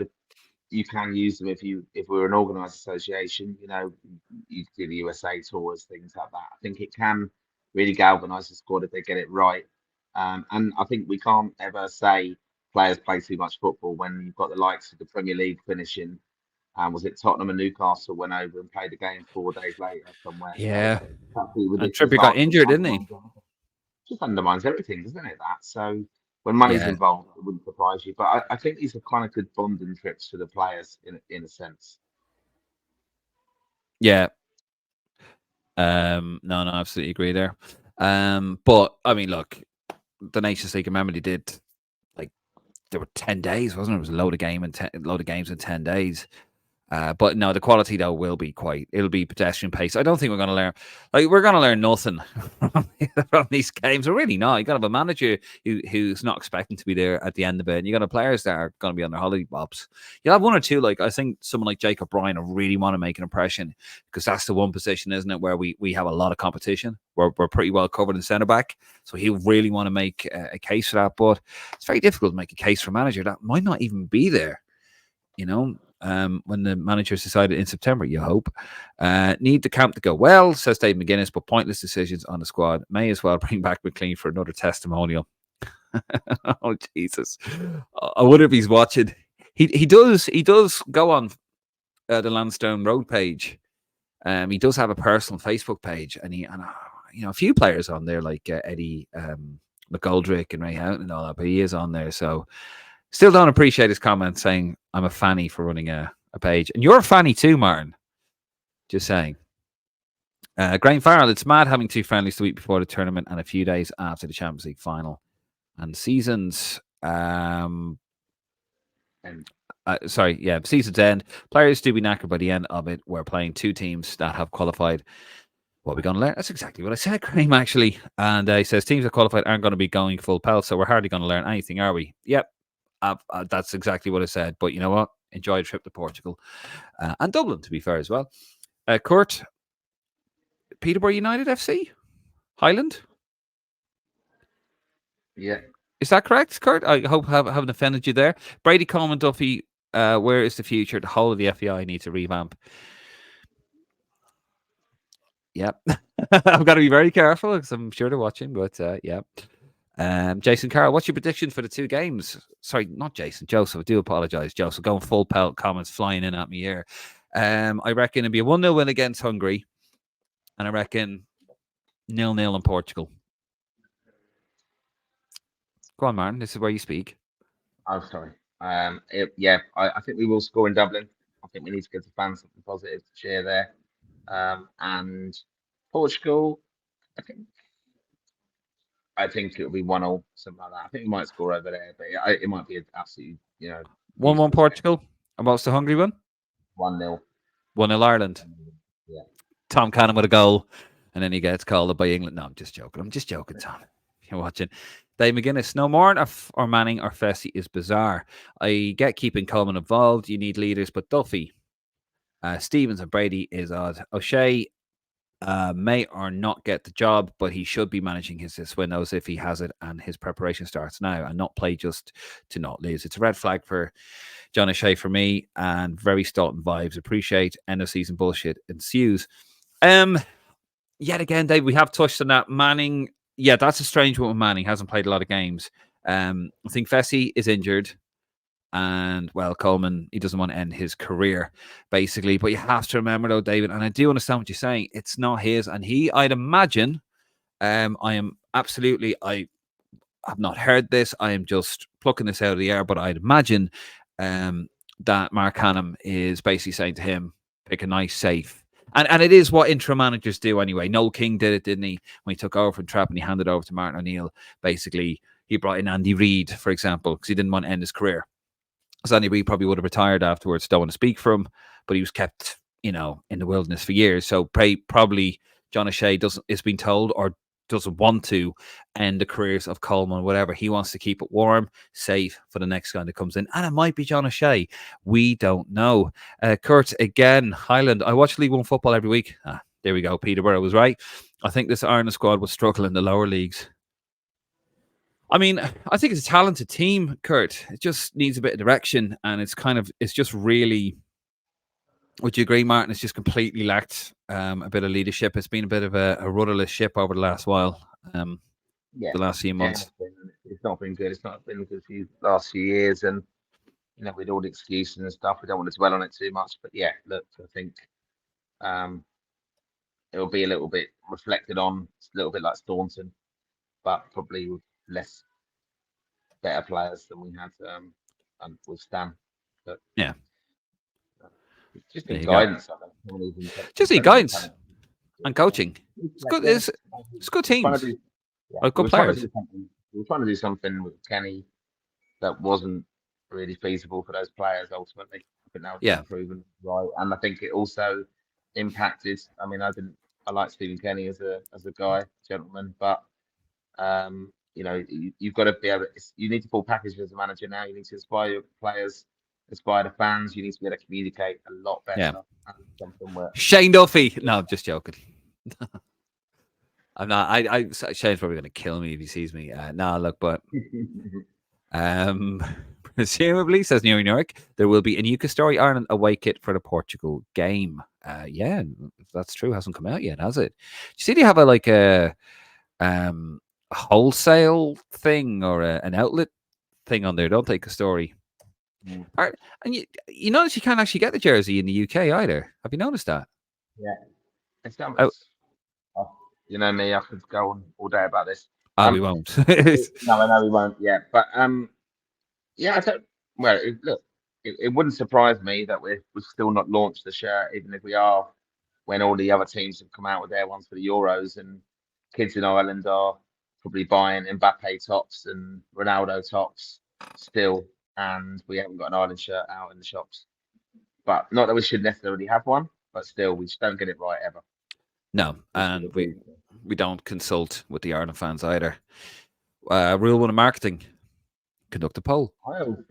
you can use them if we're an organised association. You do the USA tours, things like that. I think it can really galvanise the squad if they get it right. And I think we can't ever say players play too much football when you've got the likes of the Premier League finishing. Was it Tottenham and Newcastle went over and played a game 4 days later somewhere? So yeah. it's absolutely And ridiculous. Trippier got Arsenal injured, didn't he? undermines everything. Just undermines everything, doesn't it? That so. when money's Yeah, involved, it wouldn't surprise you. But I think these are kind of good bonding trips for the players in a sense. yeah. No, no, absolutely agree there. But I mean, look, the Nations League, remember they did like there were 10 days, wasn't it? It was a load of load of games in 10 days. But no, the quality though will be it'll be pedestrian pace. I don't think we're going to learn nothing from these games. We're really not. You got to have a manager who's not expecting to be there at the end of it, and you got to players that are going to be on their holiday bobs. You'll have one or two, like I think someone like Jacob Bryan will really want to make an impression because that's the one position, isn't it, where we have a lot of competition. We're pretty well covered in centre back, so he'll really want to make a case for that. But it's very difficult to make a case for a manager that might not even be there. When the managers decided in September, you hope. Need the camp to go well, says Dave McGuinness, but pointless decisions on the squad. May as well bring back McLean for another testimonial. Oh, Jesus. I wonder if he's watching. He does go on the Lansdowne Road page. He does have a personal Facebook page, and a few players on there like Eddie McGoldrick and Ray Houghton and all that, but he is on there, so still don't appreciate his comment saying I'm a fanny for running a page. And you're a fanny too, Martin. Just saying. Graham Farrell, it's mad having two friendlies the week before the tournament and a few days after the Champions League final. And seasons season's end. Players do be knackered by the end of it. We're playing two teams that have qualified. What are we going to learn? That's exactly what I said, Graham, actually. And he says teams that qualified aren't going to be going full pelt, so we're hardly going to learn anything, are we? Yep. That's exactly what I said. But you know what? Enjoy the trip to Portugal and Dublin, to be fair, as well. Kurt, Peterborough United FC? Highland? Yeah. Is that correct, Kurt? I hope I haven't offended you there. Brady Coleman Duffy, where is the future? The whole of the FEI needs to revamp. Yep. I've got to be very careful because I'm sure they're watching, but yeah. Jason Carroll, what's your prediction for the two games? Sorry, not Jason, Joseph. I do apologise, Joseph. Going full pelt comments flying in at me here. I reckon it'll be a 1-0 win against Hungary. And I reckon 0-0 in Portugal. Go on, Martin. This is where you speak. I'm sorry. I think we will score in Dublin. I think we need to give the fans something positive to share there. And Portugal, I think it'll be 1-0, something like that. I think we might score over there, but it might be absolutely, 1-1 Portugal. And what's the Hungary one? 1-0. 1-0 Ireland. Yeah. Tom Cannon with a goal, and then he gets called up by England. No, I'm just joking, Tom. You're watching. Dave McGuinness, no Moran or Manning or Fessy is bizarre. I get keeping Coleman involved. You need leaders, but Duffy, Stevens and Brady is odd. O'Shea may or not get the job, but he should be managing his windows if he has it, and his preparation starts now and not play just to not lose. It's a red flag for John O'Shea for me, and very Staunton vibes. Appreciate end of season bullshit ensues. Yet again, Dave, we have touched on that. Manning, yeah, that's a strange one with Manning. Hasn't played a lot of games. I think Fessy is injured. And, well, Coleman, he doesn't want to end his career, basically. But you have to remember, though, David, and I do understand what you're saying, it's not his. And I'd imagine, I have not heard this. I am just plucking this out of the air, but I'd imagine that Mark Hannam is basically saying to him, pick a nice, safe. And it is what interim managers do anyway. Noel King did it, didn't he? When he took over from Trapp and he handed over to Martin O'Neill, basically, he brought in Andy Reid, for example, because he didn't want to end his career. So Andy Reid probably would have retired afterwards. Don't want to speak for him, but he was kept, in the wilderness for years. So probably John O'Shea is being told or doesn't want to end the careers of Coleman, whatever. He wants to keep it warm, safe for the next guy that comes in. And it might be John O'Shea. We don't know. Kurt, again, Highland. I watch League One football every week. There we go. Peterborough was right. I think this Ireland squad will struggle in the lower leagues. I mean, I think it's a talented team, Kurt. It just needs a bit of direction. And it's just really... Would you agree, Martin? It's just completely lacked a bit of leadership. It's been a bit of a rudderless ship over the last while, the last few months. It's not been good. It's not been good for the last few years. And, with all the excuses and stuff, we don't want to dwell on it too much. But, yeah, look, I think it'll be a little bit reflected on, a little bit like Staunton, but probably with better players than we had with Stan. But Yeah, just there need you go. guidance. I think someone who's Just need incredibly guidance talented. and coaching. It's It's like, good. yeah, It's good we're trying to teams. do. Yeah, Or we good were trying to players. do something. We were trying to do something with Kenny that wasn't really feasible for those players. Ultimately, I think that was Yeah, being proven right, and I think it also impacted. I mean, I like Stephen Kenny as a guy, gentleman, but you've got to be able. You need to full package as a manager now. You need to inspire your players, inspire the fans. You need to be able to communicate a lot yeah. better. And something where Shane Duffy. No, I'm just joking. I'm not. Shane's probably going to kill me if he sees me. No, look, but um, presumably, says New York, there will be a Nuka Story Ireland away kit for the Portugal game. Yeah, if that's true. Hasn't come out yet, has it? You see, they have a wholesale thing or an outlet thing on there, don't they? A story. Mm, And you notice you can't actually get the jersey in the UK either. Have you noticed that? yeah, it's, Oh, oh, you know me. I could go on all day about this. we Um, won't. no, I know we won't. Yeah, but yeah, I don't. Well, look, it wouldn't surprise me that we've still not launched the shirt, even if we are, when all the other teams have come out with their ones for the Euros, and kids in Ireland are probably buying Mbappe tops and Ronaldo tops still, and we haven't got an Ireland shirt out in the shops. But not that we should necessarily have one, but still, we just don't get it right ever. No, Which is a and we big. we don't consult with the Ireland fans either. Rule one of marketing: conduct a poll.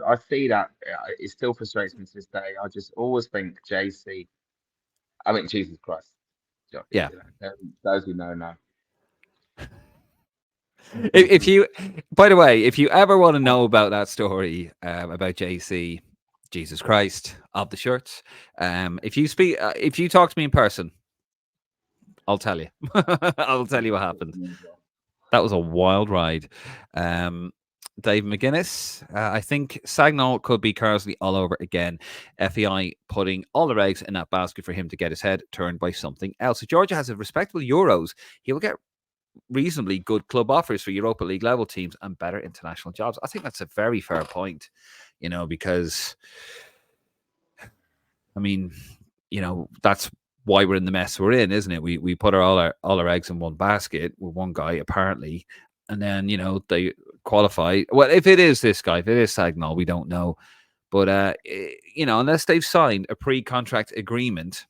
I see that it still frustrates me to this day. I just always think JC. I mean, Jesus Christ. Yeah. Those who know know. If you, by the way, if you ever want to know about that story about JC, Jesus Christ of the shirts, if you talk to me in person, I'll tell you. I'll tell you what happened. That was a wild ride. Um, Dave McGuinness, I think Sagnol could be Carsley all over again. FEI putting all their eggs in that basket for him to get his head turned by something else. If Georgia has a respectable Euros, he will get reasonably good club offers for Europa League level teams and better international jobs. I think that's a very fair point, because I mean, that's why we're in the mess we're in, isn't it? We put all our eggs in one basket with one guy apparently, and then they qualify. Well, if it is this guy, if it is Sagnol, we don't know. But unless they've signed a pre-contract agreement,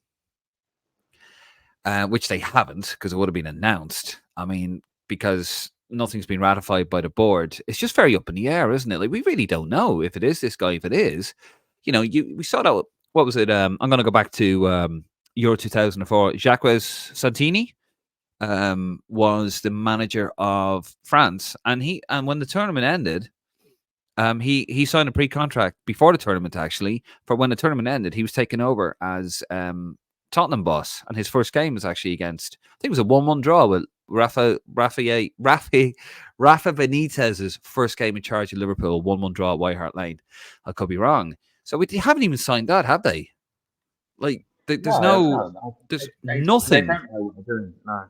which they haven't, because it would have been announced. I mean, because nothing's been ratified by the board, it's just very up in the air, isn't it? Like we really don't know if it is this guy. If it is, we saw that. What was it? I'm going to go back to Euro 2004. Jacques Santini was the manager of France, and when the tournament ended, he signed a pre-contract before the tournament. Actually, for when the tournament ended, he was taken over as Tottenham boss, and his first game was actually against. I think it was a 1-1 draw with Rafa Benitez's first game in charge of Liverpool. 1-1 draw at White Hart Lane. I could be wrong. So they haven't even signed that, have they? Like there's there's They nothing. don't know what they're doing. No.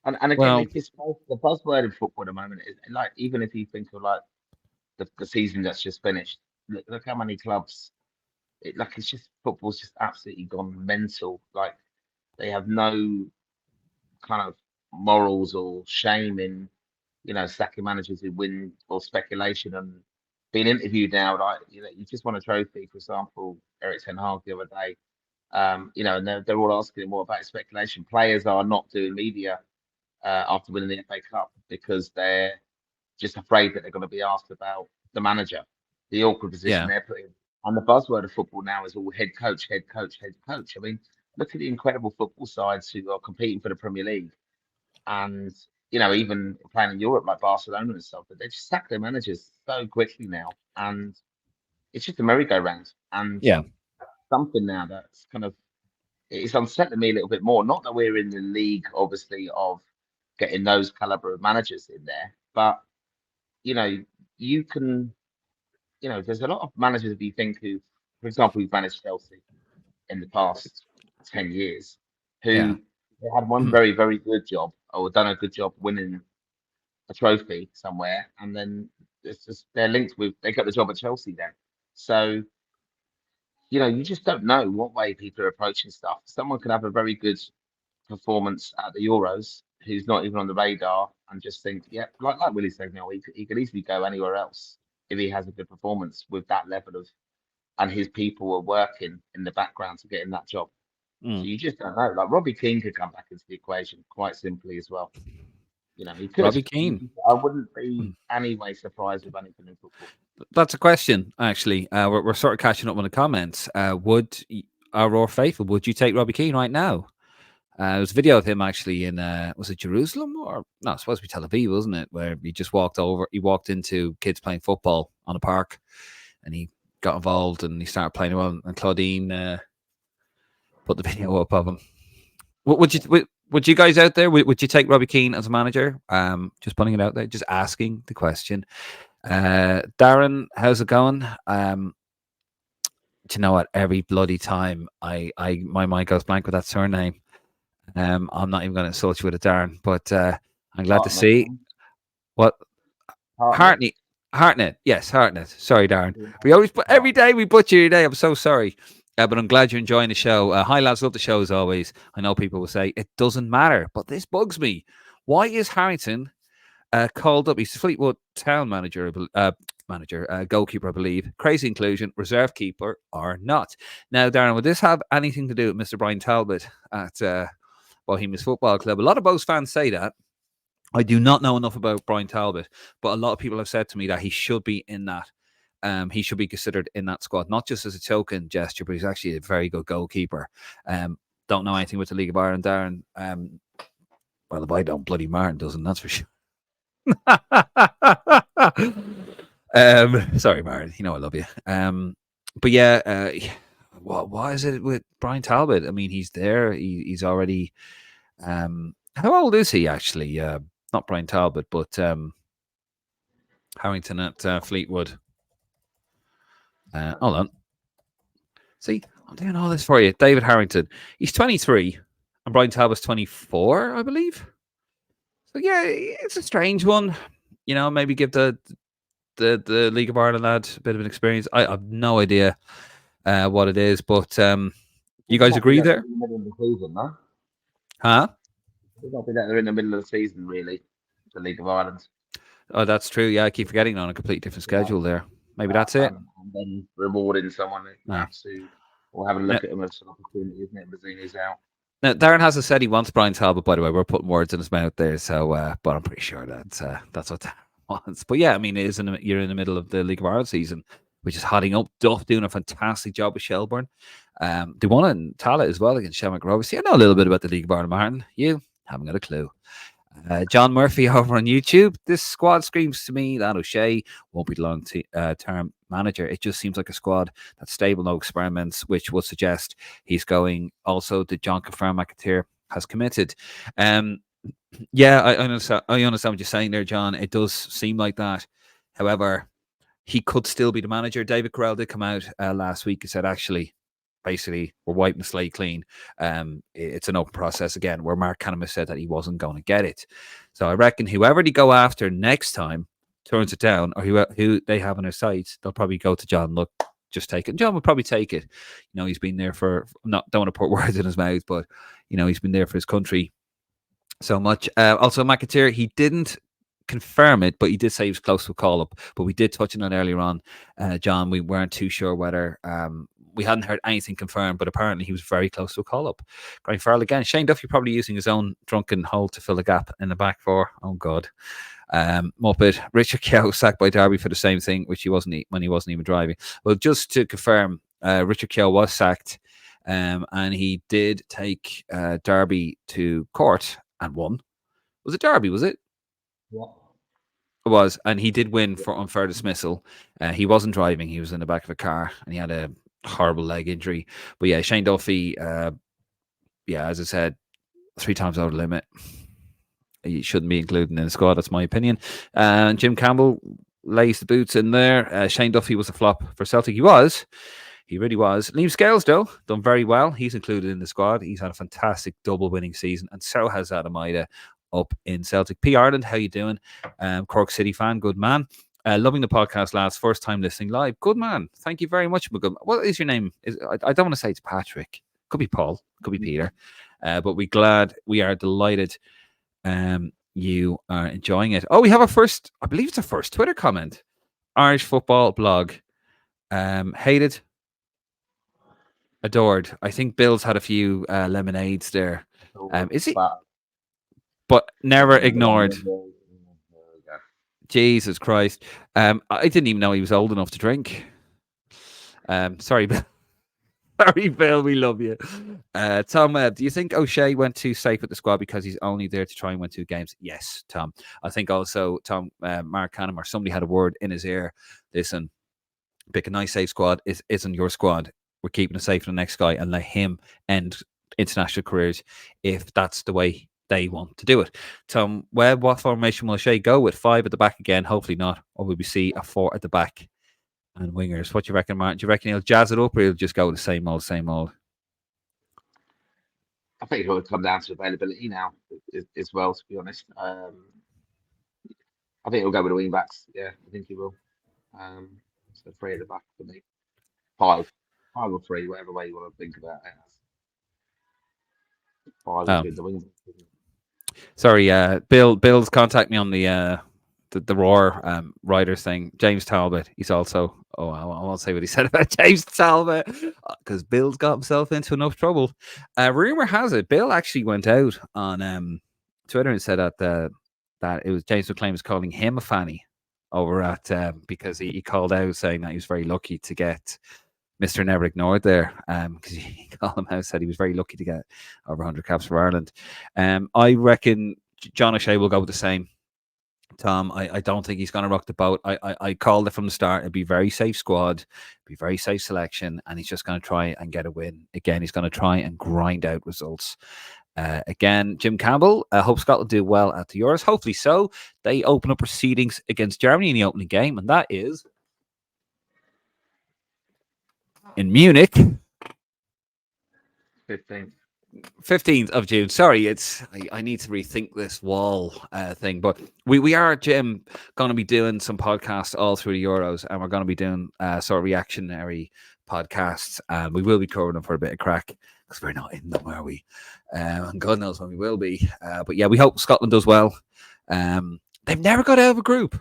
And again, Well, it's just the buzzword in football at the moment is like, even if you think of like the season that's just finished, look how many clubs. It's just football's just absolutely gone mental. Like they have no kind of morals or shame in sacking managers who win, or speculation and being interviewed now. Like you just won a trophy, for example, Eric Ten Hag the other day. And they're all asking him what about speculation. Players are not doing media after winning the FA Cup because they're just afraid that they're going to be asked about the manager, the awkward position yeah, they're put in. And the buzzword of football now is all head coach, head coach, head coach. I mean, look at the incredible football sides who are competing for the Premier League, and even playing in Europe like Barcelona and stuff. But they just sack their managers so quickly now, and it's just a merry-go-round. And yeah, something now that's kind of, it's unsettling me a little bit more. Not that we're in the league, obviously, of getting those caliber of managers in there, but you know, you can, there's a lot of managers that you think who, for example, who've managed Chelsea in the past 10 years, yeah, who they had one very, very good job or done a good job winning a trophy somewhere, and then it's just they're linked with. They got the job at Chelsea then, so you just don't know what way people are approaching stuff. Someone could have a very good performance at the Euros, who's not even on the radar, and just think, yeah, like Willie said, he could easily go anywhere else if he has a good performance with that level of, and his people are working in the background to get him that job. So Mm. you just don't know. Like Robbie Keane could come back into the equation quite simply as well. He could. Robbie Keane. I wouldn't be Mm. anyway surprised with anything in football. That's a question, actually. We're sort of catching up on the comments. Our Raw Faithful, would you take Robbie Keane right now? There was a video of him actually in, was it Jerusalem or no? It's supposed to be Tel Aviv, wasn't it? Where he walked into kids playing football on a park, and he got involved and he started playing around. And Claudine put the video up of him. Would you guys out there? Would you take Robbie Keane as a manager? Just putting it out there, just asking the question. Darren, how's it going? Do you know what? Every bloody time my mind goes blank with that surname. I'm not even going to insult you with it, Darren, but I'm glad to see what Hartnett. Hartnett. Yes, Hartnett. Sorry, Darren. We always every day we butcher your day. I'm so sorry. But I'm glad you're enjoying the show. Hi, lads. Love the show as always. I know people will say it doesn't matter, but this bugs me. Why is Harrington called up? He's Fleetwood Town manager, goalkeeper, I believe. Crazy inclusion, reserve keeper or not. Now, Darren, would this have anything to do with Mr. Brian Talbot at Bohemians Football Club? A lot of Bows fans say that. I do not know enough about Brian Talbot, but a lot of people have said to me that he should be in that. He should be considered in that squad, not just as a token gesture, but he's actually a very good goalkeeper. Don't know anything with the League of Ireland, Darren. Well, if I don't, bloody Martin doesn't, that's for sure. Sorry, Martin. I love you. But yeah, what is it with Brian Talbot? I mean, he's there. He's already. How old is he actually? Not Brian Talbot, but Harrington at Fleetwood. Hold on. See, I'm doing all this for you. David Harrington. He's 23, and Brian Talbot's 24, I believe. So yeah, it's a strange one. Maybe give the League of Ireland lad a bit of an experience. I have no idea what it is, but you guys agree there? In the middle of the season, no? Huh? It might be that they're in the middle of the season, really, the League of Ireland. Oh, that's true. Yeah, I keep forgetting on a completely different schedule there. Maybe that's it. And then rewarding someone perhaps or having a look at him as an opportunity, isn't it? Mazzini's out. Now, Darren hasn't said he wants Brian Talbot, by the way. We're putting words in his mouth there, so but I'm pretty sure that's what Darren wants. But yeah, I mean, you're in the middle of the League of Ireland season, which is hotting up. Duff doing a fantastic job with Shelbourne. They won in Tala as well against Shamrock Rovers. See, I know a little bit about the League of Ireland, Martin. You haven't got a clue. John Murphy over on YouTube. This squad screams to me that O'Shea won't be the long-term manager. It just seems like a squad that's stable, no experiments, which would suggest he's going. Also, the John confirmed McAteer has committed. Yeah, I understand what you're saying there, John. It does seem like that. However, he could still be the manager. David Carell did come out last week and said, actually, basically, we're wiping the slate clean. It's an open process again, where Mark Kahneman said that he wasn't going to get it. So I reckon whoever they go after next time turns it down, or who they have on their sites, they'll probably go to John. Look, just take it. And John would probably take it. He's been there for don't want to put words in his mouth, but he's been there for his country so much. Also, McAteer, he didn't confirm it, but he did say he was close to a call up. But we did touch on it earlier on, John. We weren't too sure whether we hadn't heard anything confirmed, but apparently he was very close to a call up. Graham Farrell again. Shane Duffy probably using his own drunken hole to fill the gap in the back four. Oh God. Muppet. Richard Keogh sacked by Derby for the same thing, which he wasn't when he wasn't even driving. Well, just to confirm, Richard Keogh was sacked, and he did take Derby to court and won. Was it Derby? Was it? Yeah. It was, and he did win for unfair dismissal. He wasn't driving; he was in the back of a car, and he had a horrible leg injury. But yeah, Shane Duffy, as I said, 3 times over the limit. He shouldn't be included in the squad. That's my opinion. Jim Campbell lays the boots in there. Shane Duffy was a flop for Celtic. He really was. Liam Scales, though, done very well. He's included in the squad. He's had a fantastic double winning season, and so has Adam Ida up in Celtic. P. Ireland, how you doing? Cork City fan, good man. Loving the podcast, lads. First time listening live. Good man. Thank you very much. What is your name? I don't want to say it's Patrick. Could be Paul. Could be Peter. But we are delighted you are enjoying it. Oh, we have I believe it's our first Twitter comment. Irish football blog. Hated, adored. I think Bill's had a few lemonades there. Is he? But never ignored. Jesus Christ. I didn't even know he was old enough to drink. Sorry, Bill. Sorry, Bill. We love you. Tom, do you think O'Shea went too safe with the squad because he's only there to try and win 2 games? Yes, Tom. I think also, Tom, Mark Canham or somebody had a word in his ear. Listen, pick a nice safe squad. Isn't your squad. We're keeping it safe for the next guy and let him end international careers if that's the way they want to do it. Tom Webb, what formation will O'Shea go with? 5 at the back again? Hopefully not. Or will we see a 4 at the back and wingers? What do you reckon, Martin? Do you reckon he'll jazz it up or he'll just go with the same old, same old? I think it will come down to availability now as well, to be honest. I think he'll go with the wing backs. Yeah, I think he will. So 3 at the back for me. 5 or 3, whatever way you want to think about it. 5 with the wing backs. Sorry, Bill's contact me on the Roar Riders thing. James Talbot. He's also. Oh, I won't say what he said about James Talbot because Bill's got himself into enough trouble. Rumor has it Bill actually went out on Twitter and said that it was James McClain was calling him a fanny over at because he called out saying that he was very lucky to get Mr. Never Ignored there because he called him out, said he was very lucky to get over 100 caps for Ireland. I reckon John O'Shea will go with the same. Tom, I don't think he's going to rock the boat. I called it from the start. It'd be very safe squad, be very safe selection, and he's just going to try and get a win. Again, he's going to try and grind out results. Again, Jim Campbell, hope Scotland do well at the Euros. Hopefully so. They open up proceedings against Germany in the opening game, and that is in Munich. 15th of June. Sorry, I need to rethink this wall thing, but we are, Jim, going to be doing some podcasts all through the Euros, and we're going to be doing sort of reactionary podcasts, and we will be covering them for a bit of crack because we're not in them, are we? And God knows when we will be. But yeah, we hope Scotland does well. They've never got out of a group.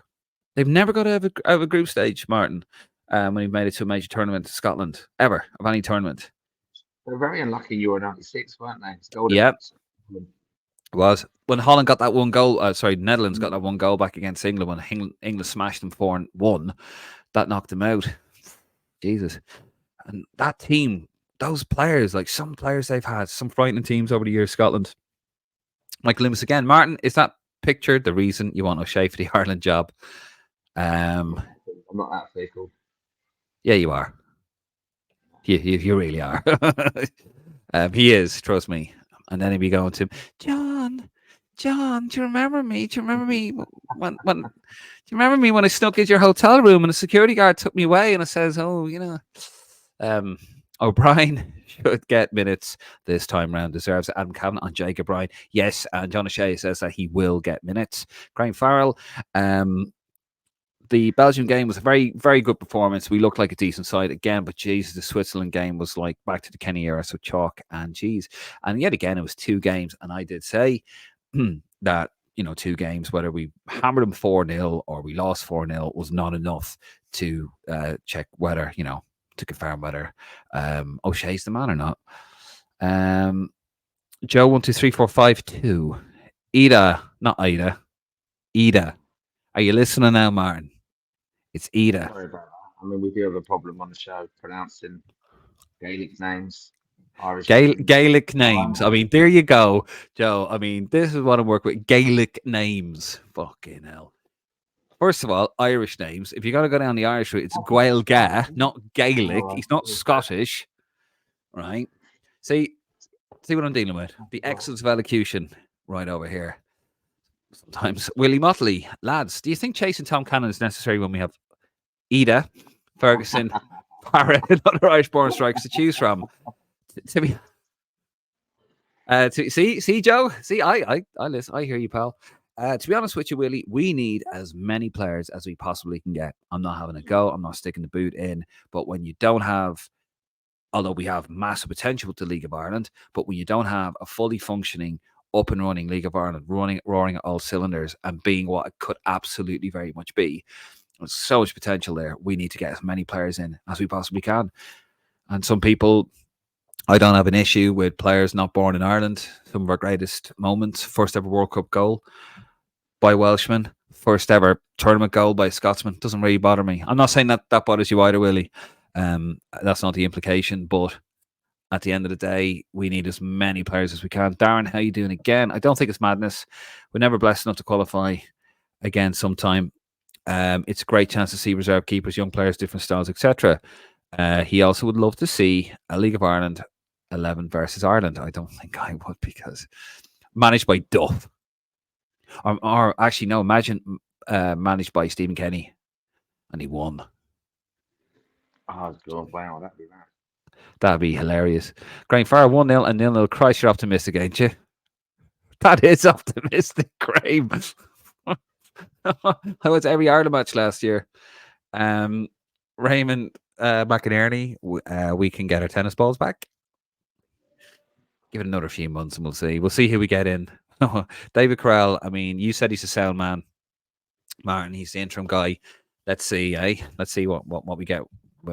They've never got out of a group stage, Martin, when he made it to a major tournament in Scotland, ever, of any tournament. They're very unlucky in Euro 96, weren't they? Yeah. It was. When Holland got that one goal, Netherlands got that one goal back against England when England smashed them 4-1, that knocked them out. Jesus. And that team, those players, like some players they've had, some frightening teams over the years, Scotland. Michael Loomis again. Martin, is that picture the reason you want O'Shea for the Ireland job? I'm not that fickle. Yeah, you are. You really are. He is, trust me. And then he'd be going to him, John, do you remember me? Do you remember me when I snuck into your hotel room and a security guard took me away and it says, O'Brien should get minutes this time round. Deserves it. Adam Kavanagh on Jacob Ryan. Yes, and John O'Shea says that he will get minutes. Graham Farrell, the Belgium game was a very, very good performance. We looked like a decent side again, but Jesus, the Switzerland game was like back to the Kenny era, so chalk and cheese. And yet again, it was 2 games. And I did say that, 2 games, whether we hammered them 4-0 or we lost 4-0, was not enough to check whether, to confirm whether O'Shea's the man or not. Joe 123452. Ida. Are you listening now, Martin? It's Ida. Sorry about that. I mean, we do have a problem on the show pronouncing Gaelic names. Gaelic names. I mean, there you go, Joe. I mean, this is what I'm working with. Gaelic names. Fucking hell. First of all, Irish names. If you're going to go down the Irish route, it's Gaelga, not Gaelic. He's not Scottish. Right? See what I'm dealing with? The excellence of elocution right over here. Sometimes. Willie Motley. Lads, do you think chasing Tom Cannon is necessary when we have Ida, Ferguson, Barrett, and other Irish-born strikers to choose from? See, Joe? See, I listen. I hear you, pal. To be honest with you, Willie, we need as many players as we possibly can get. I'm not having a go. I'm not sticking the boot in. But when you don't have, although we have massive potential with the League of Ireland, but when you don't have a fully functioning, up and running League of Ireland, roaring at all cylinders and being what it could absolutely very much be, there's so much potential there. We need to get as many players in as we possibly can. And some people, I don't have an issue with players not born in Ireland. Some of our greatest moments, first ever World Cup goal by Welshman, first ever tournament goal by a Scotsman, doesn't really bother me. I'm not saying that that bothers you either, Willie. That's not the implication, but at the end of the day, we need as many players as we can. Darren, how you doing again? I don't think it's madness. We're never blessed enough to qualify again sometime. It's a great chance to see reserve keepers, young players, different styles, etc. He also would love to see a League of Ireland 11 versus Ireland. I don't think I would, because managed by Duff. Or actually, no, imagine managed by Stephen Kenny and he won. Oh God, wow, that'd be mad. That'd be hilarious. Graham Farr 1-0 and 0-0. Christ, you're optimistic, ain't you? That is optimistic, Graham. I went to every Ireland match last year. Raymond McInerney, we can get our tennis balls back. Give it another few months and we'll see. We'll see who we get in. David Corral, I mean, you said he's a sound man. Martin, he's the interim guy. Let's see, Let's see what we get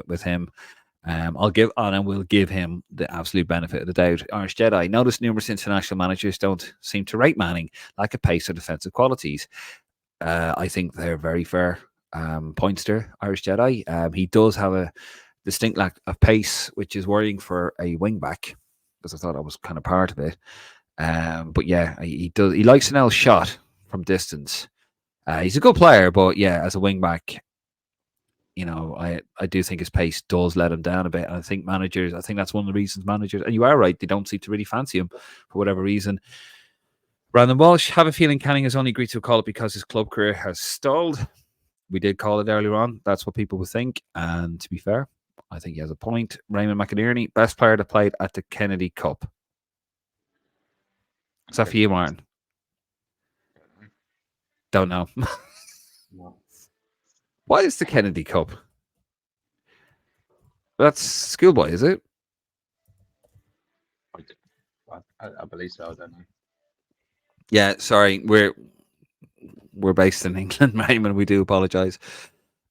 with him. I'll give on and we'll give him the absolute benefit of the doubt. Irish Jedi. Notice numerous international managers don't seem to rate Manning like a pace or defensive qualities. I think they're very fair points there, Irish Jedi. He does have a distinct lack of pace, which is worrying for a wing back, because I thought I was kind of part of it. But yeah, he does. He likes an L shot from distance. He's a good player, but yeah, as a wing back, I do think his pace does let him down a bit. And I think that's one of the reasons managers, and you are right, they don't seem to really fancy him for whatever reason. Brandon Walsh, have a feeling Canning has only agreed to call it because his club career has stalled. We did call it earlier on. That's what people would think. And to be fair, I think he has a point. Raymond McInerney, best player that played at the Kennedy Cup. Is that for you, Martin? Don't know. No. What is the Kennedy Cup? That's schoolboy, is it? I believe so. I don't know. Yeah, sorry, we're based in England, Raymond. We do apologise.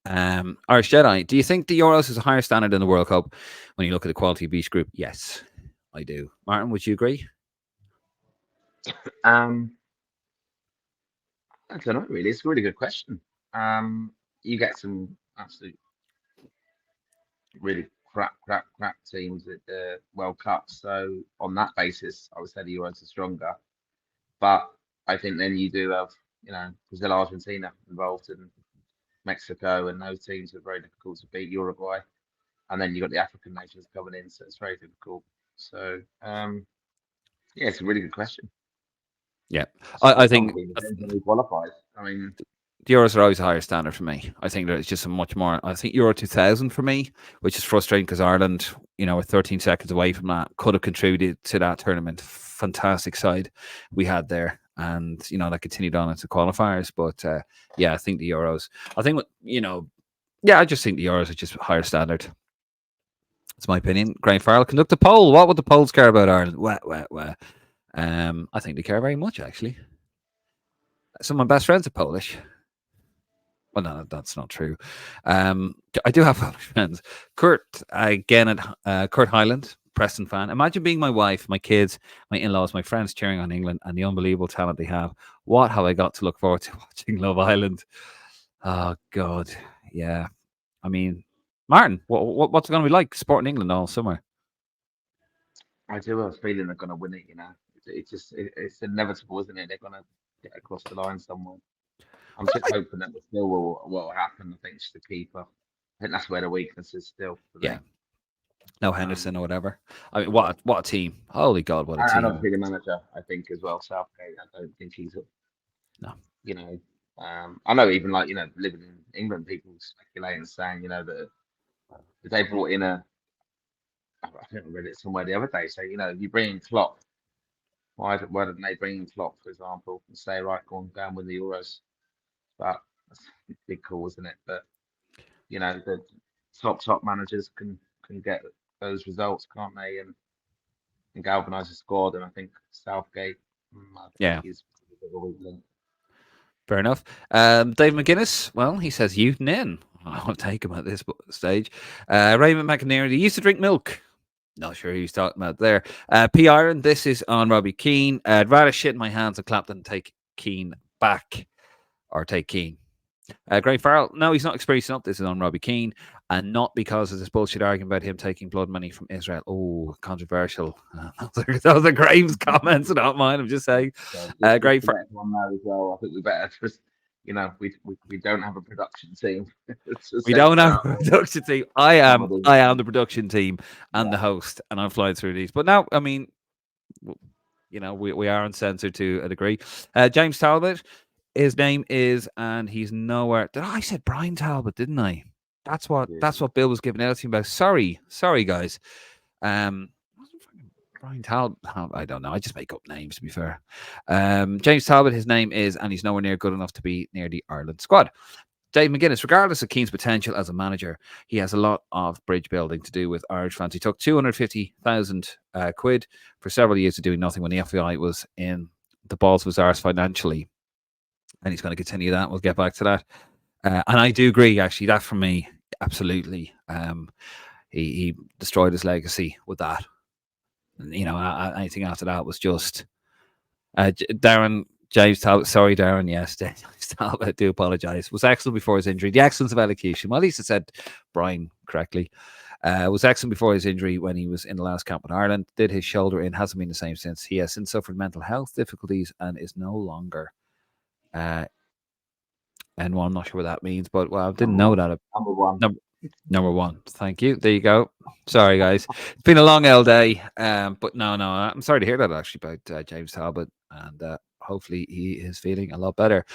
Irish Jedi, do you think the Euros is a higher standard than the World Cup when you look at the quality of each group? Yes, I do. Martin, would you agree? I don't know. Really, it's a really good question. You get some absolute really crap teams at the World Cup. So on that basis, I would say the Euros are stronger. But I think then you do have, Brazil, Argentina involved, and Mexico, and those teams are very difficult to beat. Uruguay, and then you got the African nations coming in, so it's very difficult. So yeah, it's a really good question. Yeah, I think who qualifies. I mean, the Euros are always a higher standard for me. I think that it's just a much more. I think Euro 2000 for me, which is frustrating because Ireland, we're 13 seconds away from that, could have contributed to that tournament. Fantastic side we had there, and that continued on into qualifiers. But yeah, I think the Euros. I think I just think the Euros are just a higher standard. That's my opinion. Graham Farrell, conduct a poll. What would the polls care about Ireland? Well. I think they care very much, actually. Some of my best friends are Polish. Well, no, that's not true. I do have Polish friends. Kurt, again, at Kurt Highland, Preston fan. Imagine being my wife, my kids, my in-laws, my friends cheering on England and the unbelievable talent they have. What have I got to look forward to watching Love Island? Oh, God. Yeah. I mean, Martin, what's it going to be like supporting England all summer? I do have a feeling they're going to win it. It's inevitable, isn't it? They're going to get across the line somewhere. I'm just hoping that still will happen. I think it's the keeper. I think that's where the weakness is still. Yeah. No Henderson or whatever. I mean, what a team! Holy God, what a team! And obviously the manager, I think as well. Southgate. I don't think he's no. I know even living in England, people speculate and saying that they brought in I think I read it somewhere the other day. So you bring in Klopp, Why didn't they bring in Klopp, for example, and say, right, go on, go and win the Euros? But that's a big call, isn't it? But the top managers can get those results, can't they? And galvanise the squad. And I think Southgate, I think Yeah. he's a bit of a weak link. Fair enough. Dave McGuinness, well, he says Newton in. I'll take him at this stage. Raymond McInerney, he used to drink milk. Not sure who he's talking about there. P. Iron, this is on Robbie Keane. I'd rather shit in my hands and clap than take Keane back or take Keane. Graham Farrell, no, he's not experiencing up. This is on Robbie Keane, and not because of this bullshit argument about him taking blood money from Israel. Oh, controversial. Those are Graham's comments, not mine. I'm just saying. Great for one there as well. I think we better just, we don't have a production team. We don't have a production team. I am the production team and the host, and I'm flying through these. But now, I mean, we are uncensored to a degree. James Talbot, his name is, and he's nowhere. I said Brian Talbot, didn't I? That's what Bill was giving out to me about. Sorry, guys. Brian Talbot, I don't know. I just make up names, to be fair. James Talbot, his name is, and he's nowhere near good enough to be near the Ireland squad. Dave McGuinness, regardless of Keane's potential as a manager, he has a lot of bridge building to do with Irish fans. He took 250,000 quid for several years of doing nothing when the FAI was in the balls of his arse financially. And he's going to continue that. We'll get back to that. And I do agree, actually, that for me, absolutely. He destroyed his legacy with that. Anything after that was just Darren James Talbot. Sorry, Darren. Yes, James Talbot. I do apologise. Was excellent before his injury. The excellence of elocution. Well, at least it said Brian correctly. Was excellent before his injury when he was in the last camp in Ireland. Did his shoulder in. Hasn't been the same since. He has since suffered mental health difficulties and is no longer. And well, I'm not sure what that means, but I didn't know that. Number one. Number one. Thank you. There you go. Sorry, guys. It's been a long L day. But no, I'm sorry to hear that actually about James Talbot, and hopefully he is feeling a lot better.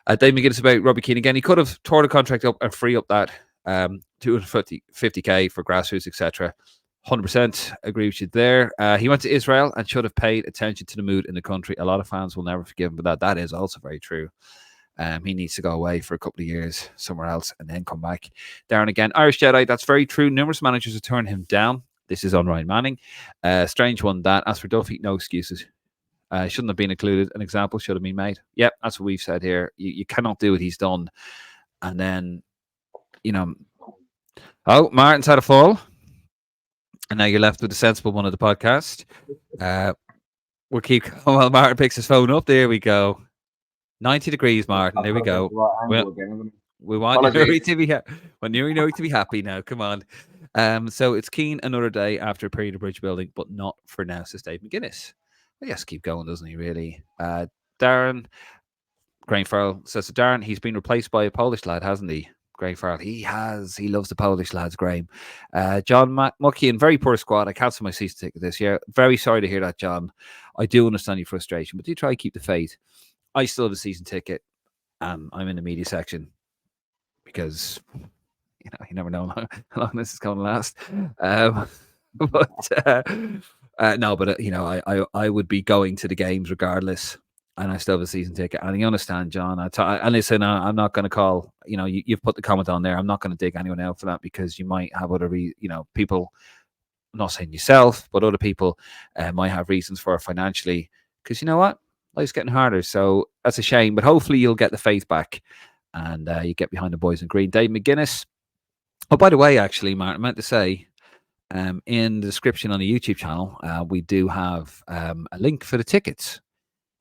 Dave McGuinness about Robbie Keane again. He could have tore the contract up and free up that 250k for grassroots, etc. 100% agree with you there. He went to Israel and should have paid attention to the mood in the country. A lot of fans will never forgive him for that. That is also very true. He needs to go away for a couple of years somewhere else and then come back. Darren again, Irish Jedi, that's very true. Numerous managers have turned him down. This is on Ryan Manning. Strange one, that. As for Duffy, no excuses. Shouldn't have been included. An example should have been made. Yep, that's what we've said here. You cannot do what he's done. And then, oh, Martin's had a fall. And now you're left with the sensible one of the podcast. We'll keep going while Martin picks his phone up. There we go. 90 degrees, Martin. There we go. We want Nuri to be happy now. Come on. So it's Keane another day after a period of bridge building, but not for now, says Dave McGuinness. Well, yes, keep going, doesn't he, really? Darren, Graham Farrell says to Darren, he's been replaced by a Polish lad, hasn't he? Graham Farrell, he has. He loves the Polish lads, Graham. John Muckian, very poor squad. I cancelled my season ticket this year. Very sorry to hear that, John. I do understand your frustration, but do try to keep the faith. I still have a season ticket, and I'm in the media section because you never know how long this is going to last. I would be going to the games regardless, and I still have a season ticket. And you understand, John. And listen, I'm not going to call. You've put the comment on there. I'm not going to dig anyone out for that because you might have other, people. I'm not saying yourself, but other people might have reasons for it financially. Because you know what? Life's getting harder, so that's a shame. But hopefully you'll get the faith back and you get behind the boys in green. Dave McGuinness. Oh, by the way, actually, Martin, I meant to say, in the description on the YouTube channel, we do have a link for the tickets.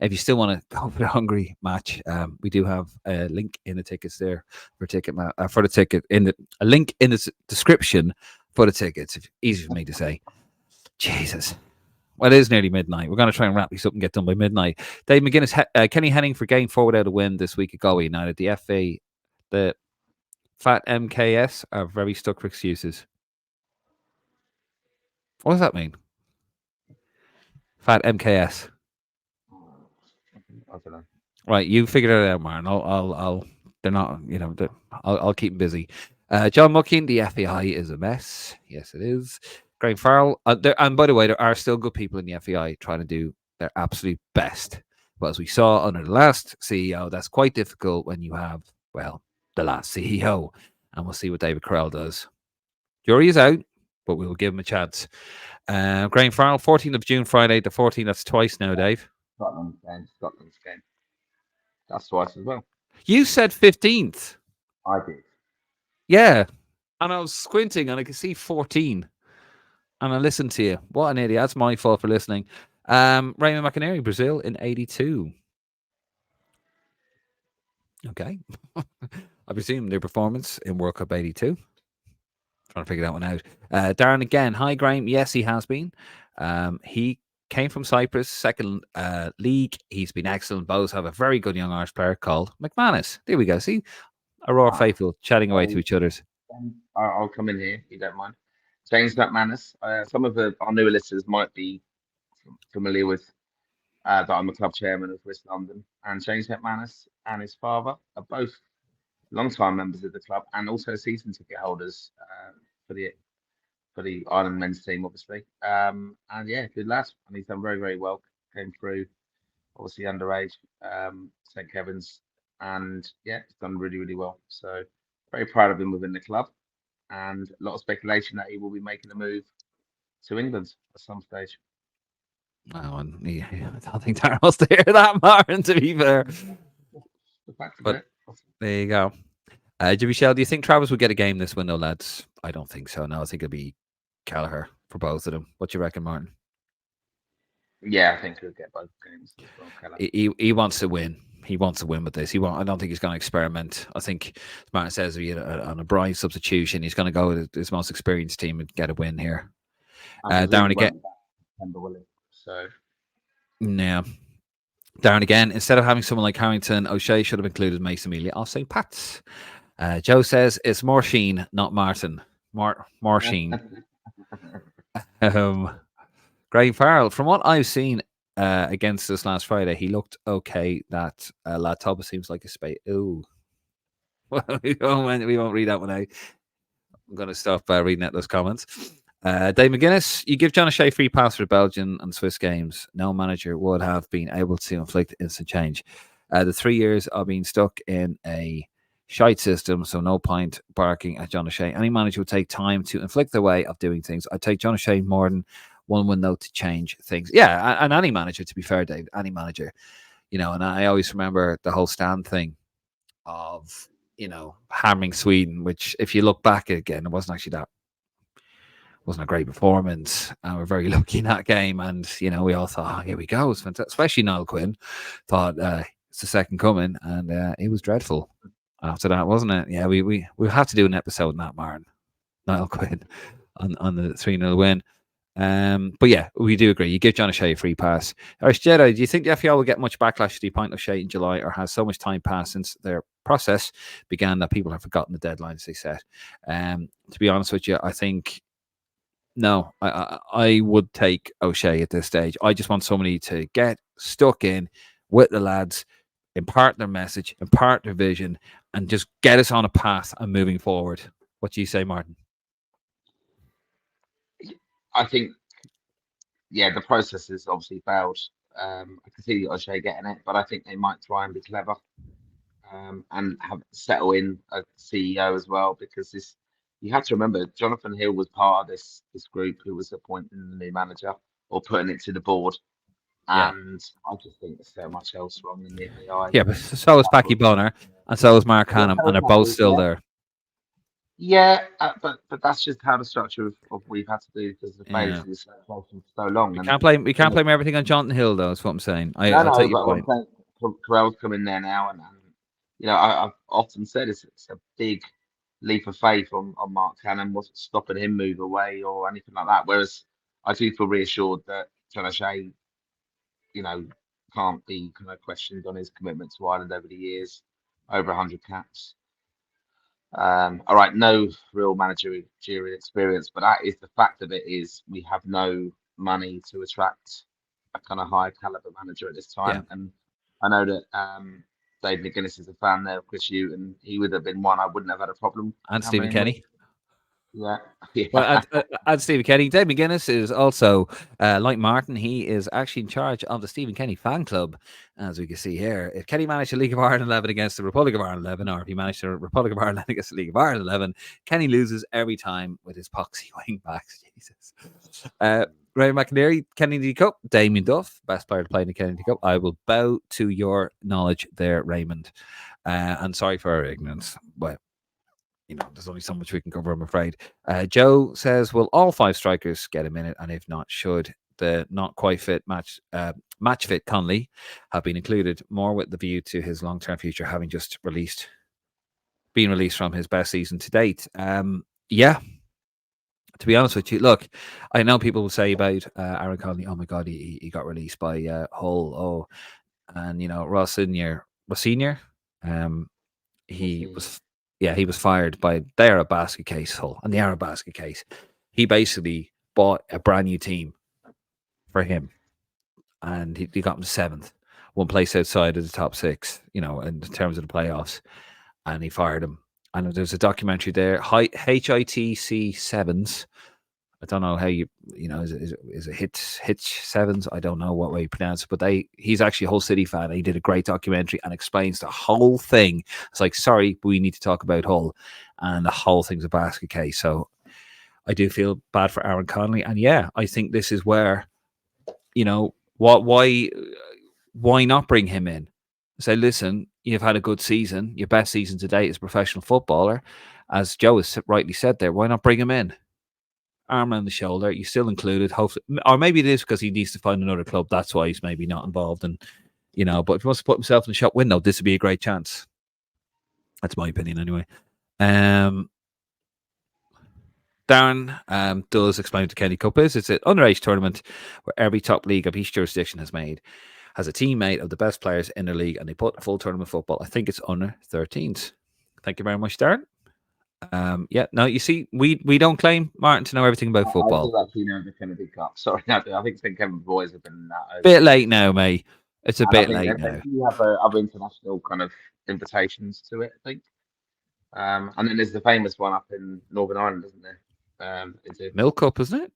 If you still want to go for the Hungary match, we do have a link in the tickets there for the ticket a link in the description for the tickets. Easy for me to say. Jesus. Well, it is nearly midnight. We're going to try and wrap this up and get done by midnight. Dave McGuinness, Kenny Henning for game forward out a win this week at Galway United. The FA, the Fat MKS are very stuck for excuses. What does that mean? Fat MKS. I don't know. Right, you figured it out, Martin. They're not, I'll keep them busy. John Mucking, the FAI is a mess. Yes, it is. Graham Farrell. And by the way, there are still good people in the FAI trying to do their absolute best. But as we saw under the last CEO, that's quite difficult when you have, well, the last CEO. And we'll see what David Carell does. Jury is out, but we will give him a chance. Graham Farrell, 14th of June, Friday the 14th. That's twice now, Dave. Scotland's game. Scotland's game. That's twice as well. You said 15th. I did. Yeah. And I was squinting and I could see 14. And I listened to you. What an idiot. That's my fault for listening. Raymond McInerney, Brazil in 82. Okay. I presume their performance in World Cup 82. Trying to figure that one out. Darren again. Hi, Graham. Yes, he has been. He came from Cyprus, second league. He's been excellent. Both have a very good young Irish player called McManus. There we go. See, Aurora faithful chatting away to each other's. I'll come in here if you don't mind. James McManus. Some of our newer listeners might be familiar with that I'm a club chairman of West London. And James McManus and his father are both long-time members of the club and also season ticket holders for the Ireland men's team, obviously. And yeah, good lad. And he's done very, very well. Came through, obviously underage, St. Kevin's, and yeah, he's done really, really well. So very proud of him within the club, and a lot of speculation that he will be making a move to England at some stage. Oh, and I don't think Darren wants to hear that, Martin, to be fair. The fact of But it. there you go. Jimmy Shell, do you think Travis will get a game this window, lads? I don't think so. No, I think it'll be Gallagher for both of them. What do you reckon, Martin? Yeah, I think he'll get both games as well. Keller. He wants to win. He wants to win with this. I don't think he's going to experiment. I think, as Martin says, on a bright substitution, he's going to go with his most experienced team and get a win here. Darren again. So yeah. Darren again. Instead of having someone like Harrington, O'Shea should have included Mason Mealy off St. Pat's. Joe says it's Morsheen, not Martin. Morsheen. Graham Farrell, from what I've seen against us last Friday, he looked okay. That Lad Thomas seems like a spade. Ooh. we won't read that one out. I'm going to stop reading out those comments. Dave McGuinness, you give John O'Shea free pass for Belgian and Swiss games. No manager would have been able to inflict instant change. The 3 years of being stuck in a shite system, so no point barking at John O'Shea. Any manager would take time to inflict their way of doing things. I'd take John O'Shea more than one window to change things. Yeah, and any manager, to be fair, Dave, any manager, and I always remember the whole stand thing of, hammering Sweden, which if you look back again, it wasn't a great performance. And we're very lucky in that game. And, we all thought, here we go. It's fantastic. Especially Niall Quinn thought it's the second coming. And it was dreadful after that, wasn't it? Yeah, we'll have to do an episode on that, Martin. Niall Quinn on the 3-0 win. But yeah, we do agree. You give John O'Shea a free pass. Irish Jedi, do you think the FPL will get much backlash to the appointment of O'Shea in July, or has so much time passed since their process began that people have forgotten the deadlines they set? To be honest with you, I think no. I would take O'Shea at this stage. I just want somebody to get stuck in with the lads, impart their message, impart their vision, and just get us on a path and moving forward. What do you say, Martin? I think, yeah, the process has obviously failed. I can see O'Shea getting it, but I think they might try and be clever and settle in a CEO as well, because you have to remember Jonathan Hill was part of this group who was appointing the new manager or putting it to the board. And I just think there's so much else wrong in the AI. Yeah, but so is Packy Bonner, and so is Mark Hannum, and they're both still there. Yeah, but that's just how the structure of we've had to do, because the phase is for so long. We can't blame everything on Jonathan Hill, though. That's what I'm saying. I take your point. Carell's come in there now, and I've often said it's a big leap of faith on Mark Cannon. Wasn't stopping him move away or anything like that. Whereas I do feel reassured that John O'Shea, can't be kind of questioned on his commitment to Ireland over the years, over 100 caps. All right, no real managerial experience, but that is the fact of it is we have no money to attract a kind of high caliber manager at this time. And I know that Dave McGuinness is a fan there of Chris Hughton. He would have been one I wouldn't have had a problem. And Stephen Kenny. Yeah, Well, yeah. and Stephen Kenny. Dave McGuinness is also, like Martin, he is actually in charge of the Stephen Kenny fan club, as we can see here. If Kenny managed a League of Ireland 11 against the Republic of Ireland 11, or if he managed a Republic of Ireland against the League of Ireland 11, Kenny loses every time with his poxy wing backs. Jesus. Ray McInerney, Kennedy Cup, Damien Duff, best player to play in the Kennedy Cup. I will bow to your knowledge there, Raymond. And sorry for our ignorance, but there's only so much we can cover, I'm afraid. Joe says, will all five strikers get a minute? And if not, should the not quite fit match fit Conley have been included more with the view to his long-term future, having just been released from his best season to date? Yeah, to be honest with you, look, I know people will say about Aaron Conley, oh my God, he got released by Hull. Oh, and, Ross Senior, he was he was fired by the Arabasca case, Hull, and the Arabasca case. He basically bought a brand new team for him, and he got him to seventh, one place outside of the top six, in terms of the playoffs, and he fired him. And there's a documentary there, HITC Sevens. I don't know how is it Hitch Sevens? I don't know what way you pronounce it, but he's actually a Hull City fan. He did a great documentary and explains the whole thing. It's like, sorry, but we need to talk about Hull, and the whole thing's a basket case. So I do feel bad for Aaron Connolly, and yeah, I think this is where, why not bring him in? Say, listen, you've had a good season, your best season to date as a professional footballer, as Joe has rightly said there. Why not bring him in? Arm around the shoulder, you still included, hopefully, or maybe it is because he needs to find another club. That's why he's maybe not involved. And but if he wants to put himself in the shop window, this would be a great chance. That's my opinion, anyway. Darren does explain what the Kenny Cup is. It's an underage tournament where every top league of each jurisdiction has a team made of the best players in their league, and they put full tournament football. I think it's under 13s. Thank you very much, Darren. Yeah, no, you see, we don't claim, Martin, to know everything about football. I do actually know the Kennedy Cup. Sorry, I do. I think St. Kevin's boys have been in that. Bit late now, mate. It's a bit late they now. do have other international kind of invitations to it, I think. And then there's the famous one up in Northern Ireland, isn't there? Is it Milk Cup, isn't it?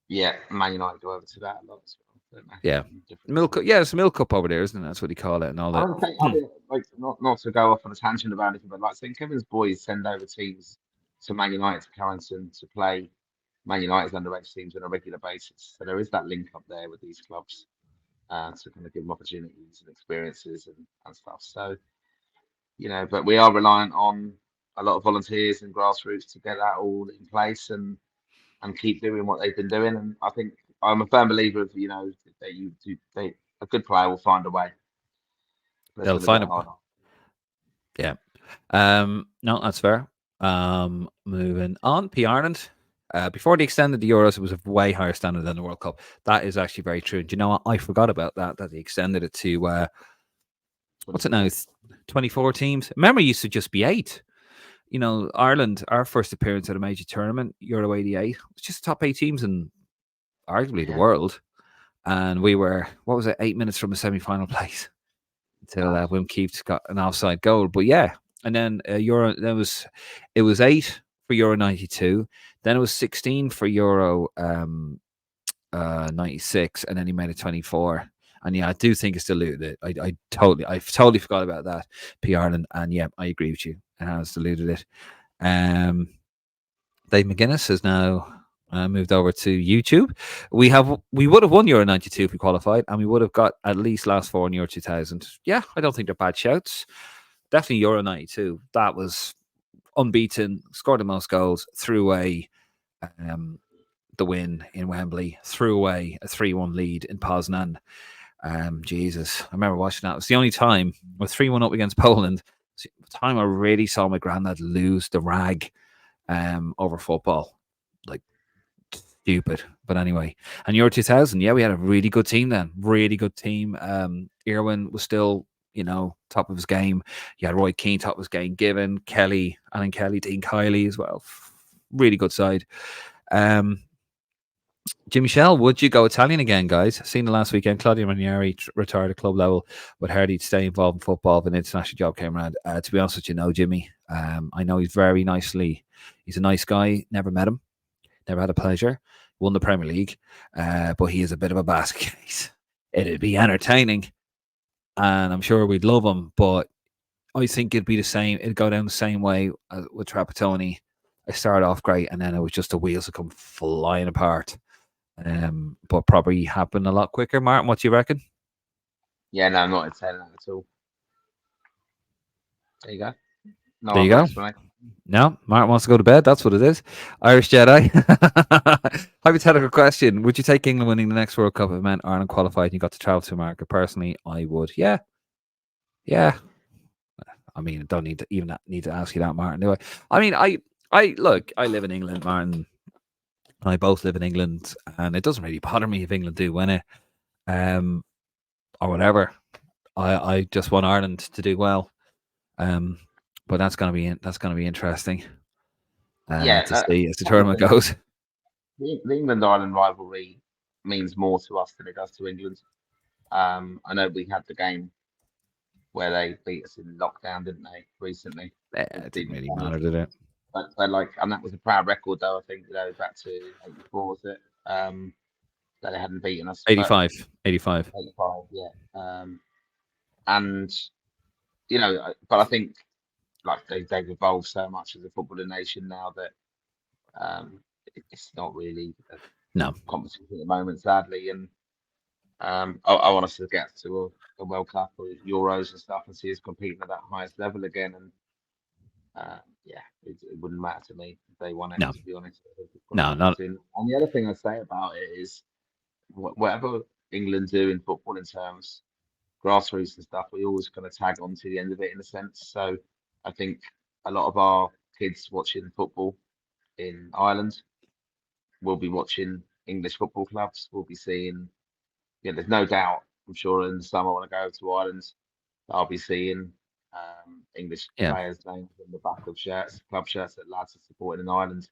Yeah, Man United go over to that a lot as well. Yeah, Milk Cup. Yeah, it's Milk Cup over there, isn't it? That's what they call it, and all that. I mean, like not to go off on a tangent about anything, but like St. Kevin's boys send over teams to Man United to Carrington to play Man United's underage teams on a regular basis. So there is that link up there with these clubs to kind of give them opportunities and experiences and stuff. So, but we are reliant on a lot of volunteers and grassroots to get that all in place and keep doing what they've been doing. And I think I'm a firm believer of, that a good player will find a way. They'll find a way. Yeah. No, that's fair. Moving on, P Ireland. Before they extended the Euros, it was a way higher standard than the World Cup. That is actually very true. Do you know what? I forgot about that they extended it to what's it now? It's 24 teams. Remember, it used to just be 8. Ireland, our first appearance at a major tournament, Euro 88, it's just the top 8 teams in arguably the world. And we were, 8 minutes from a semi-final place until Wim Keefe got an offside goal. But yeah, and then it was 8 for Euro 92, then it was 16 for Euro 96, and then he made it 24. And yeah, I do think it's diluted it. I totally forgot about that, P Ireland. And yeah, I agree with you. It has diluted it. Dave McGuinness has now moved over to YouTube. We would have won Euro 92 if we qualified, and we would have got at least last 4 in Euro 2000. Yeah, I don't think they're bad shouts. Definitely Euro 92. That was unbeaten, scored the most goals, threw away the win in Wembley, threw away a 3-1 lead in Poznan. Jesus, I remember watching that. It was the only time we're 3-1 up against Poland. It's the time I really saw my granddad lose the rag over football. Like, stupid. But anyway, and Euro 2000, yeah, we had a really good team then. Really good team. Irwin was still, top of his game. You had Roy Keane, top of his game. Given, Kelly, Alan Kelly, Dean Kiley as well. Really good side. Jimmy Shell, would you go Italian again, guys? Seen the last weekend, Claudio Ranieri retired at club level, but Hardy to stay involved in football if an international job came around. To be honest with you, no, Jimmy. I know he's He's a nice guy. Never met him. Never had a pleasure. Won the Premier League, but he is a bit of a basket case. It'd be entertaining, and I'm sure we'd love him. But I think it'd be the same. It'd go down the same way with Trapattoni. I started off great, and then it was just the wheels would come flying apart. But probably happen a lot quicker. Martin, what do you reckon? Yeah, no, I'm not entertaining that at all. There you go. No There you other go. explanation. No, Martin wants to go to bed. That's what it is. Irish Jedi. Hypothetical question: would you take England winning the next World Cup if it meant Ireland qualified and you got to travel to America? Personally, I would. Yeah. I mean, I don't need to ask you that, Martin. Do I? I mean, I look. I live in England, Martin. I both live in England, and it doesn't really bother me if England do win it, or whatever. I just want Ireland to do well. But that's gonna be interesting Yeah, to see as the I think tournament goes. the England-Ireland rivalry means more to us than it does to England. I know we had the game where they beat us in lockdown, didn't they, recently? It didn't really matter, did it? But like, and that was a proud record, though. I think back to '84, was it? That they hadn't beaten us. 85. 85, yeah. And but I think like they've evolved so much as a footballing nation now that it's not really No. competition at the moment, sadly. And I want us to get to a World Cup or Euros and stuff and see us competing at that highest level again. And yeah, it wouldn't matter to me if they won it, No. to be honest. No, not. And the other thing I'd say about it is whatever England do in football in terms grassroots and stuff, we always kind of tag on to the end of it in a sense. So I think a lot of our kids watching football in Ireland will be watching English football clubs. We'll be seeing, there's no doubt, I'm sure in the summer when I go to Ireland, I'll be seeing English Yeah. players' names on the back of shirts, club shirts that lads are supporting in Ireland.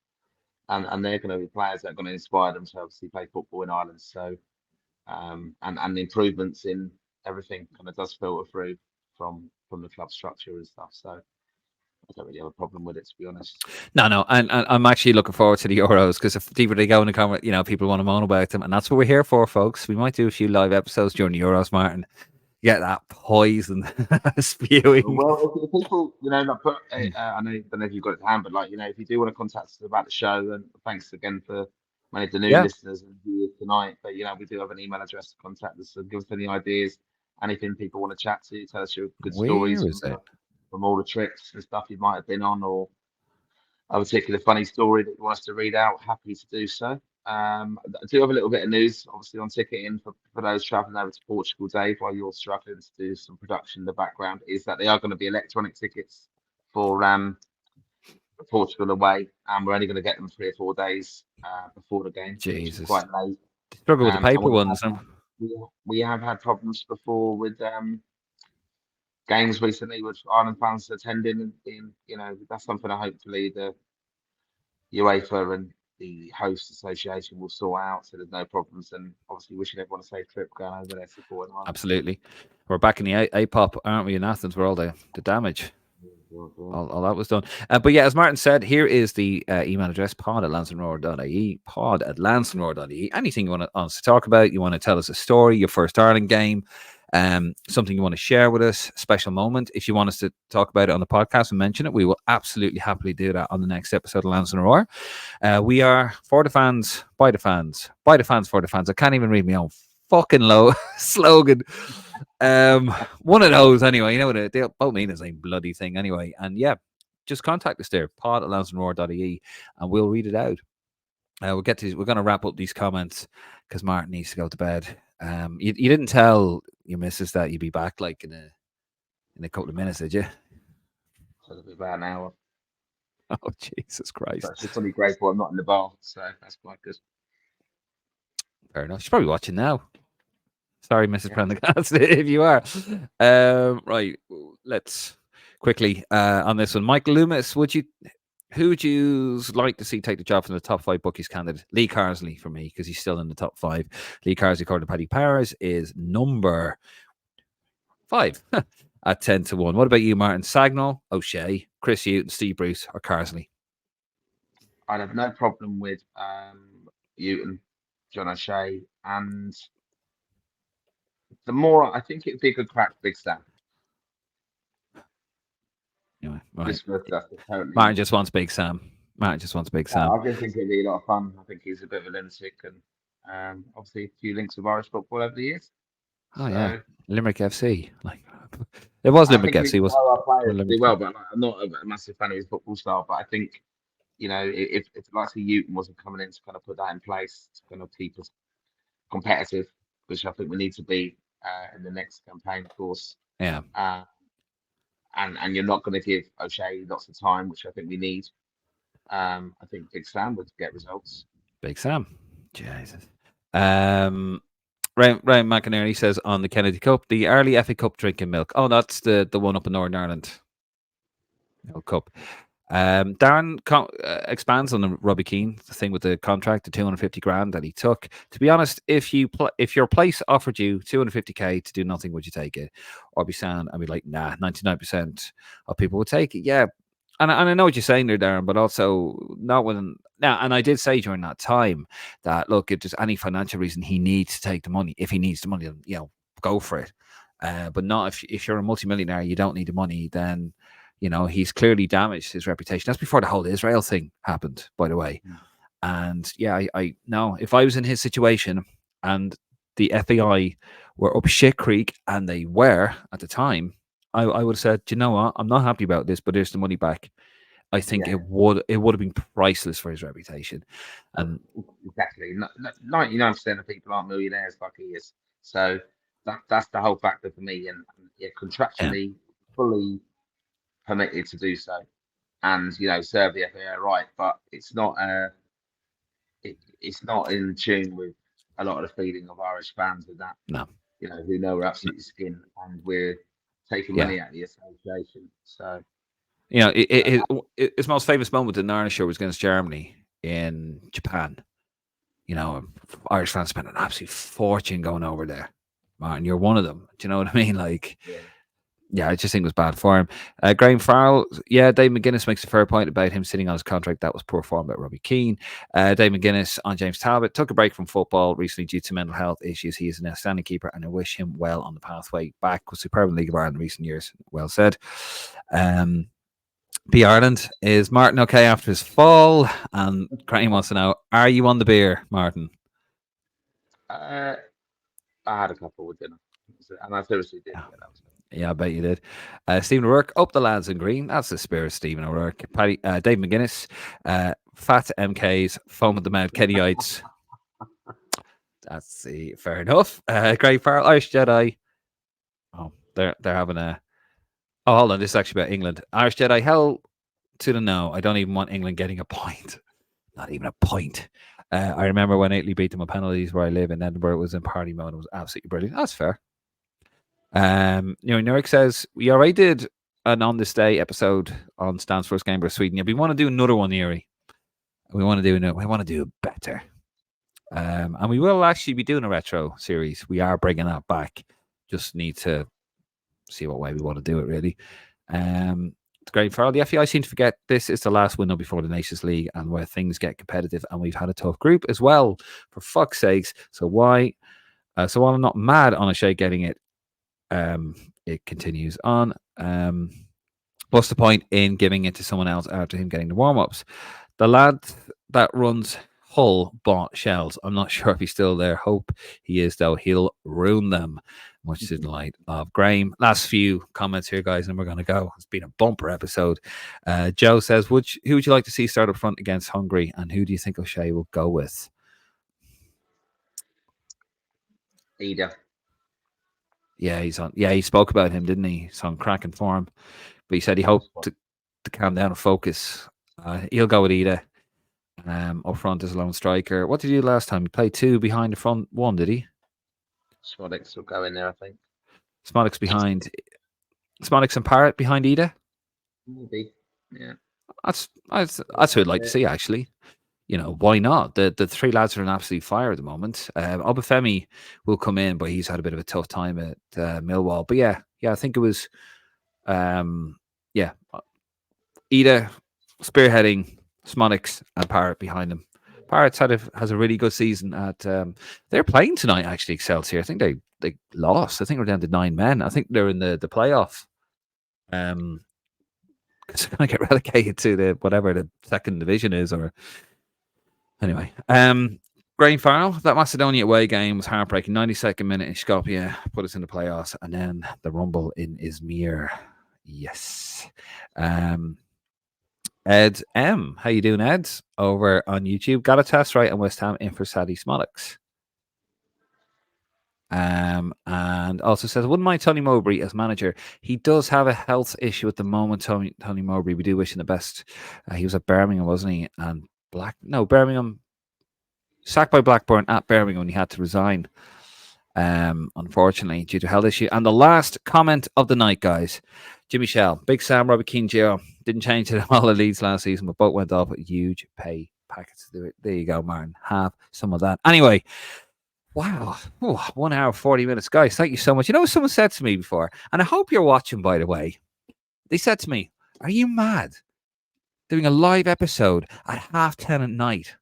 And they're going to be players that are going to inspire them to obviously play football in Ireland. So, and the improvements in everything kind of does filter through from the club structure and stuff. So I don't really have a problem with it, to be honest. No, and I'm actually looking forward to the Euros because if deeper they go in the comment, people want to moan about them, and that's what we're here for, folks. We might do a few live episodes during the Euros, Martin. Get that poison spewing. Well, if people, not put, I don't know if you've got it to hand, but if you do want to contact us about the show, and thanks again for many of the new listeners and viewers tonight. But we do have an email address to contact us, so give us any ideas, anything people want to chat to, tell us your good stories from all the trips and stuff you might have been on, or a particular funny story that you want us to read out. Happy to do so. I do have a little bit of news, obviously, on ticketing for those traveling over to Portugal, Dave, while you're struggling to do some production in the background, is that they are going to be electronic tickets for Portugal away, and we're only going to get them 3 or 4 days before the game. Jesus. Which is quite late. Struggle with the paper ones. We have had problems before with games recently with Ireland fans attending, and being, that's something that hopefully the UEFA and the host association will sort out, so there's no problems. And obviously wishing everyone a safe trip going over there supporting Ireland. Absolutely. We're back in the APOP, aren't we, in Athens, where all the damage, all that was done. But yeah, as Martin said, here is the email address, pod@lansdowneroar.ie, pod@lansdowneroar.ie. Anything you want us to talk about, you want to tell us a story, your first Ireland game, something you want to share with us, special moment. If you want us to talk about it on the podcast and mention it, we will absolutely happily do that on the next episode of Lansdowne Roar. We are for the fans, by the fans, by the fans, for the fans. I can't even read my own fucking low slogan. One of those anyway. They both mean the same bloody thing anyway. And yeah, just contact us there, pod@lansdowneroar.ie, and we'll read it out. We're going to wrap up these comments because Martin needs to go to bed. You didn't tell your missus that you'd be back like in a couple of minutes, did you? So it'll be about an hour. Oh, Jesus Christ! But it's just only grateful I'm not in the bar, so that's quite good. Fair enough. She's probably watching now. Sorry, Mrs. Prendergast, if you are. Right, let's quickly on this one. Michael Loomis, who would you like to see take the job from the top 5 bookies candidate? Lee Carsley for me, because he's still in the top 5. Lee Carsley, according to Paddy Powers, is number 5 at 10-1. What about you, Martin? Sagnall, O'Shea, Chris Hughton, Steve Bruce, or Carsley? I'd have no problem with Newton, John O'Shea, and the more I think it'd be a good crack, Big Sam. Anyway, right. Just for that's Martin totally. just wants Big Sam. Martin just wants Big Sam. I just think it'd be a lot of fun. I think he's a bit of a lunatic, and obviously a few links with Irish football over the years. Oh yeah, So Limerick FC. Like it was I Limerick think we FC. can Was grow our players Limerick? really well. But like, I'm not a massive fan of his football style. But I think if like say Newton wasn't coming in to kind of put that in place to kind of keep us competitive, which I think we need to be in the next campaign, of course. Yeah, Uh, and you're not going to give O'Shea lots of time, which I think we need. I think Big Sam would get results. Big Sam. Jesus. Ryan McInerney says on the Kennedy Cup, the early FA Cup drinking milk. Oh, that's the one up in Northern Ireland. Cup. Darren expands on the Robbie Keane thing with the contract, the 250 grand that he took. To be honest, if your place offered you 250k to do nothing, would you take it? Or be sound and be like, nah, 99% of people would take it. Yeah. And I know what you're saying there, Darren, but also not when now. And I did say during that time that look, if there's any financial reason he needs to take the money, if he needs the money, go for it. But not if you're a multimillionaire, you don't need the money, then he's clearly damaged his reputation. That's before the whole Israel thing happened, by the way. And yeah, I know if I was in his situation and the FAI were up shit creek, and they were at the time, I would have said, you know what, I'm not happy about this, but there's the money back. I think it would have been priceless for his reputation. And exactly, 99% of people aren't millionaires like he is. So that's the whole factor for me. And contractually, fully permitted to do so, and serve the FAI right. But it's not it's not in tune with a lot of the feeling of Irish fans with that. no, who know we're absolutely skin and we're taking yeah. money out of the association. So his most famous moment in Ireland show was against Germany in Japan. Irish fans spent an absolute fortune going over there. Martin, you're one of them. Do you know what I mean? Like, yeah, I just think it was bad for him. Graham Farrell, yeah, Dave McGuinness makes a fair point about him sitting on his contract. That was poor form by Robbie Keane. Dave McGuinness on James Talbot took a break from football recently due to mental health issues. He is an outstanding keeper, and I wish him well on the pathway back. Was superb in League of Ireland in recent years. Well said. P. Ireland, is Martin okay after his fall? And Graham wants to know, are you on the beer, Martin? I had a couple with dinner, and I seriously did. Yeah, I bet you did. Stephen O'Rourke, up the lads in green. That's the spirit, Stephen O'Rourke. Dave McGuinness, fat MKs, foam at the mouth, Kennyites. That's fair enough. Greg Farrell, Irish Jedi. Oh, they're having a. Oh, hold on. This is actually about England. Irish Jedi, hell to the no. I don't even want England getting a point. Not even a point. I remember when Italy beat them on penalties where I live in Edinburgh. It was in party mode. It was absolutely brilliant. That's fair. Nurik says, we already did an On This Day episode on Stan's first game versus Sweden. Yeah, we want to do another one, Yuri. We want to do it better. And we will actually be doing a retro series. We are bringing that back. Just need to see what way we want to do it, really. It's great for all. The FEI seem to forget this is the last window before the Nations League and where things get competitive, and we've had a tough group as well, for fuck's sakes. So while I'm not mad on O'Shea getting it, it continues on. What's the point in giving it to someone else after him getting the warm-ups? The lad that runs Hull bought shells. I'm not sure if he's still there. Hope he is, though. He'll ruin them. Much to the delight of Graham. Last few comments here, guys, and we're going to go. It's been a bumper episode. Joe says, who would you like to see start up front against Hungary, and who do you think O'Shea will go with? Ida. Yeah, he's on. Yeah, he spoke about him, didn't he? He's on cracking form. But he said he hoped to calm down and focus. He'll go with Ida. Up front as a lone striker. What did he do last time? He played two behind the front one, did he? Smolix will go in there, I think. Smolix and Parrott behind Ida? Maybe. Yeah. That's who I'd like to see, actually. Why not? The three lads are an absolute fire at the moment. Obafemi will come in, but he's had a bit of a tough time at Millwall. But yeah, I think it was, Ida spearheading Smonix and Parrott behind them. Parrott's has a really good season at. They're playing tonight, actually, Excelsior. I think they lost. I think we're down to 9 men. I think they're in the playoff. Because they're going to get relegated to the whatever the second division is, or anyway. Graham Farrell, that Macedonia away game was heartbreaking. 92nd minute in Skopje put us in the playoffs, and then the rumble in Izmir. Yes. Ed M, how you doing, Ed? Over on YouTube, got a test right on West Ham in for Sadie Smolix. And also says, wouldn't mind Tony Mowbray as manager. He does have a health issue at the moment. Tony Mowbray, we do wish him the best. He was at Birmingham, wasn't he? And Birmingham, sacked by Blackburn at Birmingham when he had to resign. Unfortunately, due to health issue. And the last comment of the night, guys. Jimmy Shell, Big Sam, Robbie Keane, Gio. Didn't change it all the leads last season, but both went off with huge pay packets to do it. There you go, Martin. Have some of that. Anyway, wow. 1 hour, 40 minutes. Guys, thank you so much. You know what someone said to me before? And I hope you're watching, by the way. They said to me, are you mad? Doing a live episode at 10:30 at night.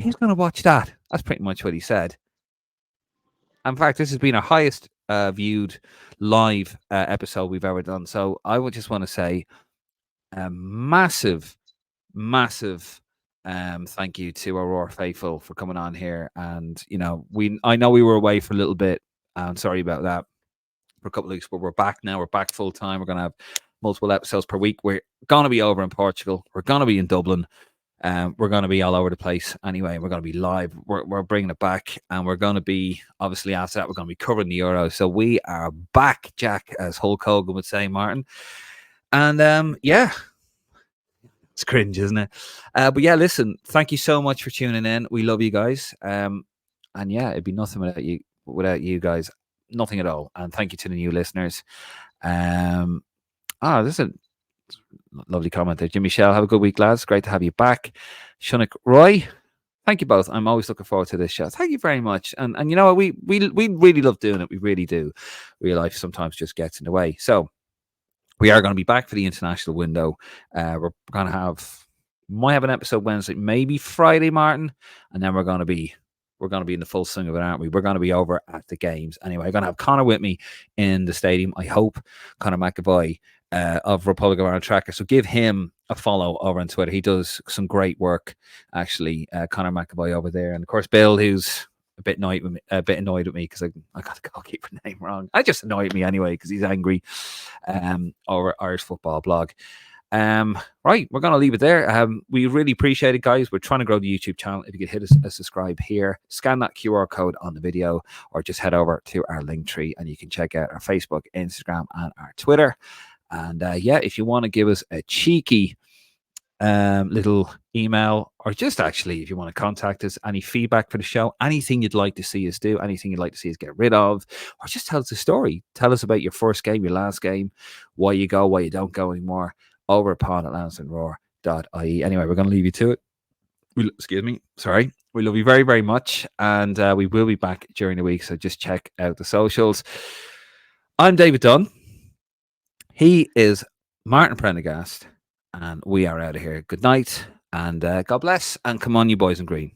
Who's going to watch that? That's pretty much what he said. In fact, this has been our highest viewed live episode we've ever done. So I would just want to say a massive thank you to Aurora faithful for coming on here. And I know we were away for a little bit. I'm sorry about that, for a couple of weeks, but we're back now. We're back full time. We're going to have multiple episodes per week. We're going to be over in Portugal. We're going to be in Dublin. We're going to be all over the place. Anyway, we're going to be live. We're bringing it back, and we're going to be, obviously after that, we're going to be covering the Euros. So we are back, Jack, as Hulk Hogan would say, Martin. And yeah, it's cringe, isn't it? But yeah, listen, thank you so much for tuning in. We love you guys. And yeah, it'd be nothing without you guys. Nothing at all. And thank you to the new listeners. This is a lovely comment there. Jimmy Shell, have a good week, lads. Great to have you back. Shunik Roy, thank you both. I'm always looking forward to this show. Thank you very much. And you know what? We really love doing it. We really do. Real life sometimes just gets in the way. So we are going to be back for the international window. We're going to might have an episode Wednesday, maybe Friday, Martin, and then we're going to be in the full swing of it, aren't we? We're going to be over at the games. Anyway, I'm going to have Connor with me in the stadium. I hope. Connor McAvoy of Republic of Ireland Tracker. So give him a follow over on Twitter. He does some great work, actually. Connor McAvoy over there, and of course Bill, who's a bit annoyed with me because I got the goalkeeper name wrong. I just annoyed me anyway because he's angry. Over Irish Football Blog. Right, we're going to leave it there. We really appreciate it, guys. We're trying to grow the YouTube channel. If you could hit a subscribe here, scan that QR code on the video, or just head over to our link tree and you can check out our Facebook, Instagram, and our Twitter. And yeah, if you want to give us a cheeky little email, or just actually if you want to contact us, any feedback for the show, anything you'd like to see us do, anything you'd like to see us get rid of, or just tell us a story. Tell us about your first game, your last game, why you go, why you don't go anymore, over upon at lansdowneroar.ie. Anyway, we're going to leave you to it. Excuse me. Sorry. We love you very, very much. And we will be back during the week. So just check out the socials. I'm David Dunn. He is Martin Prendergast. And we are out of here. Good night. And God bless. And come on, you boys in green.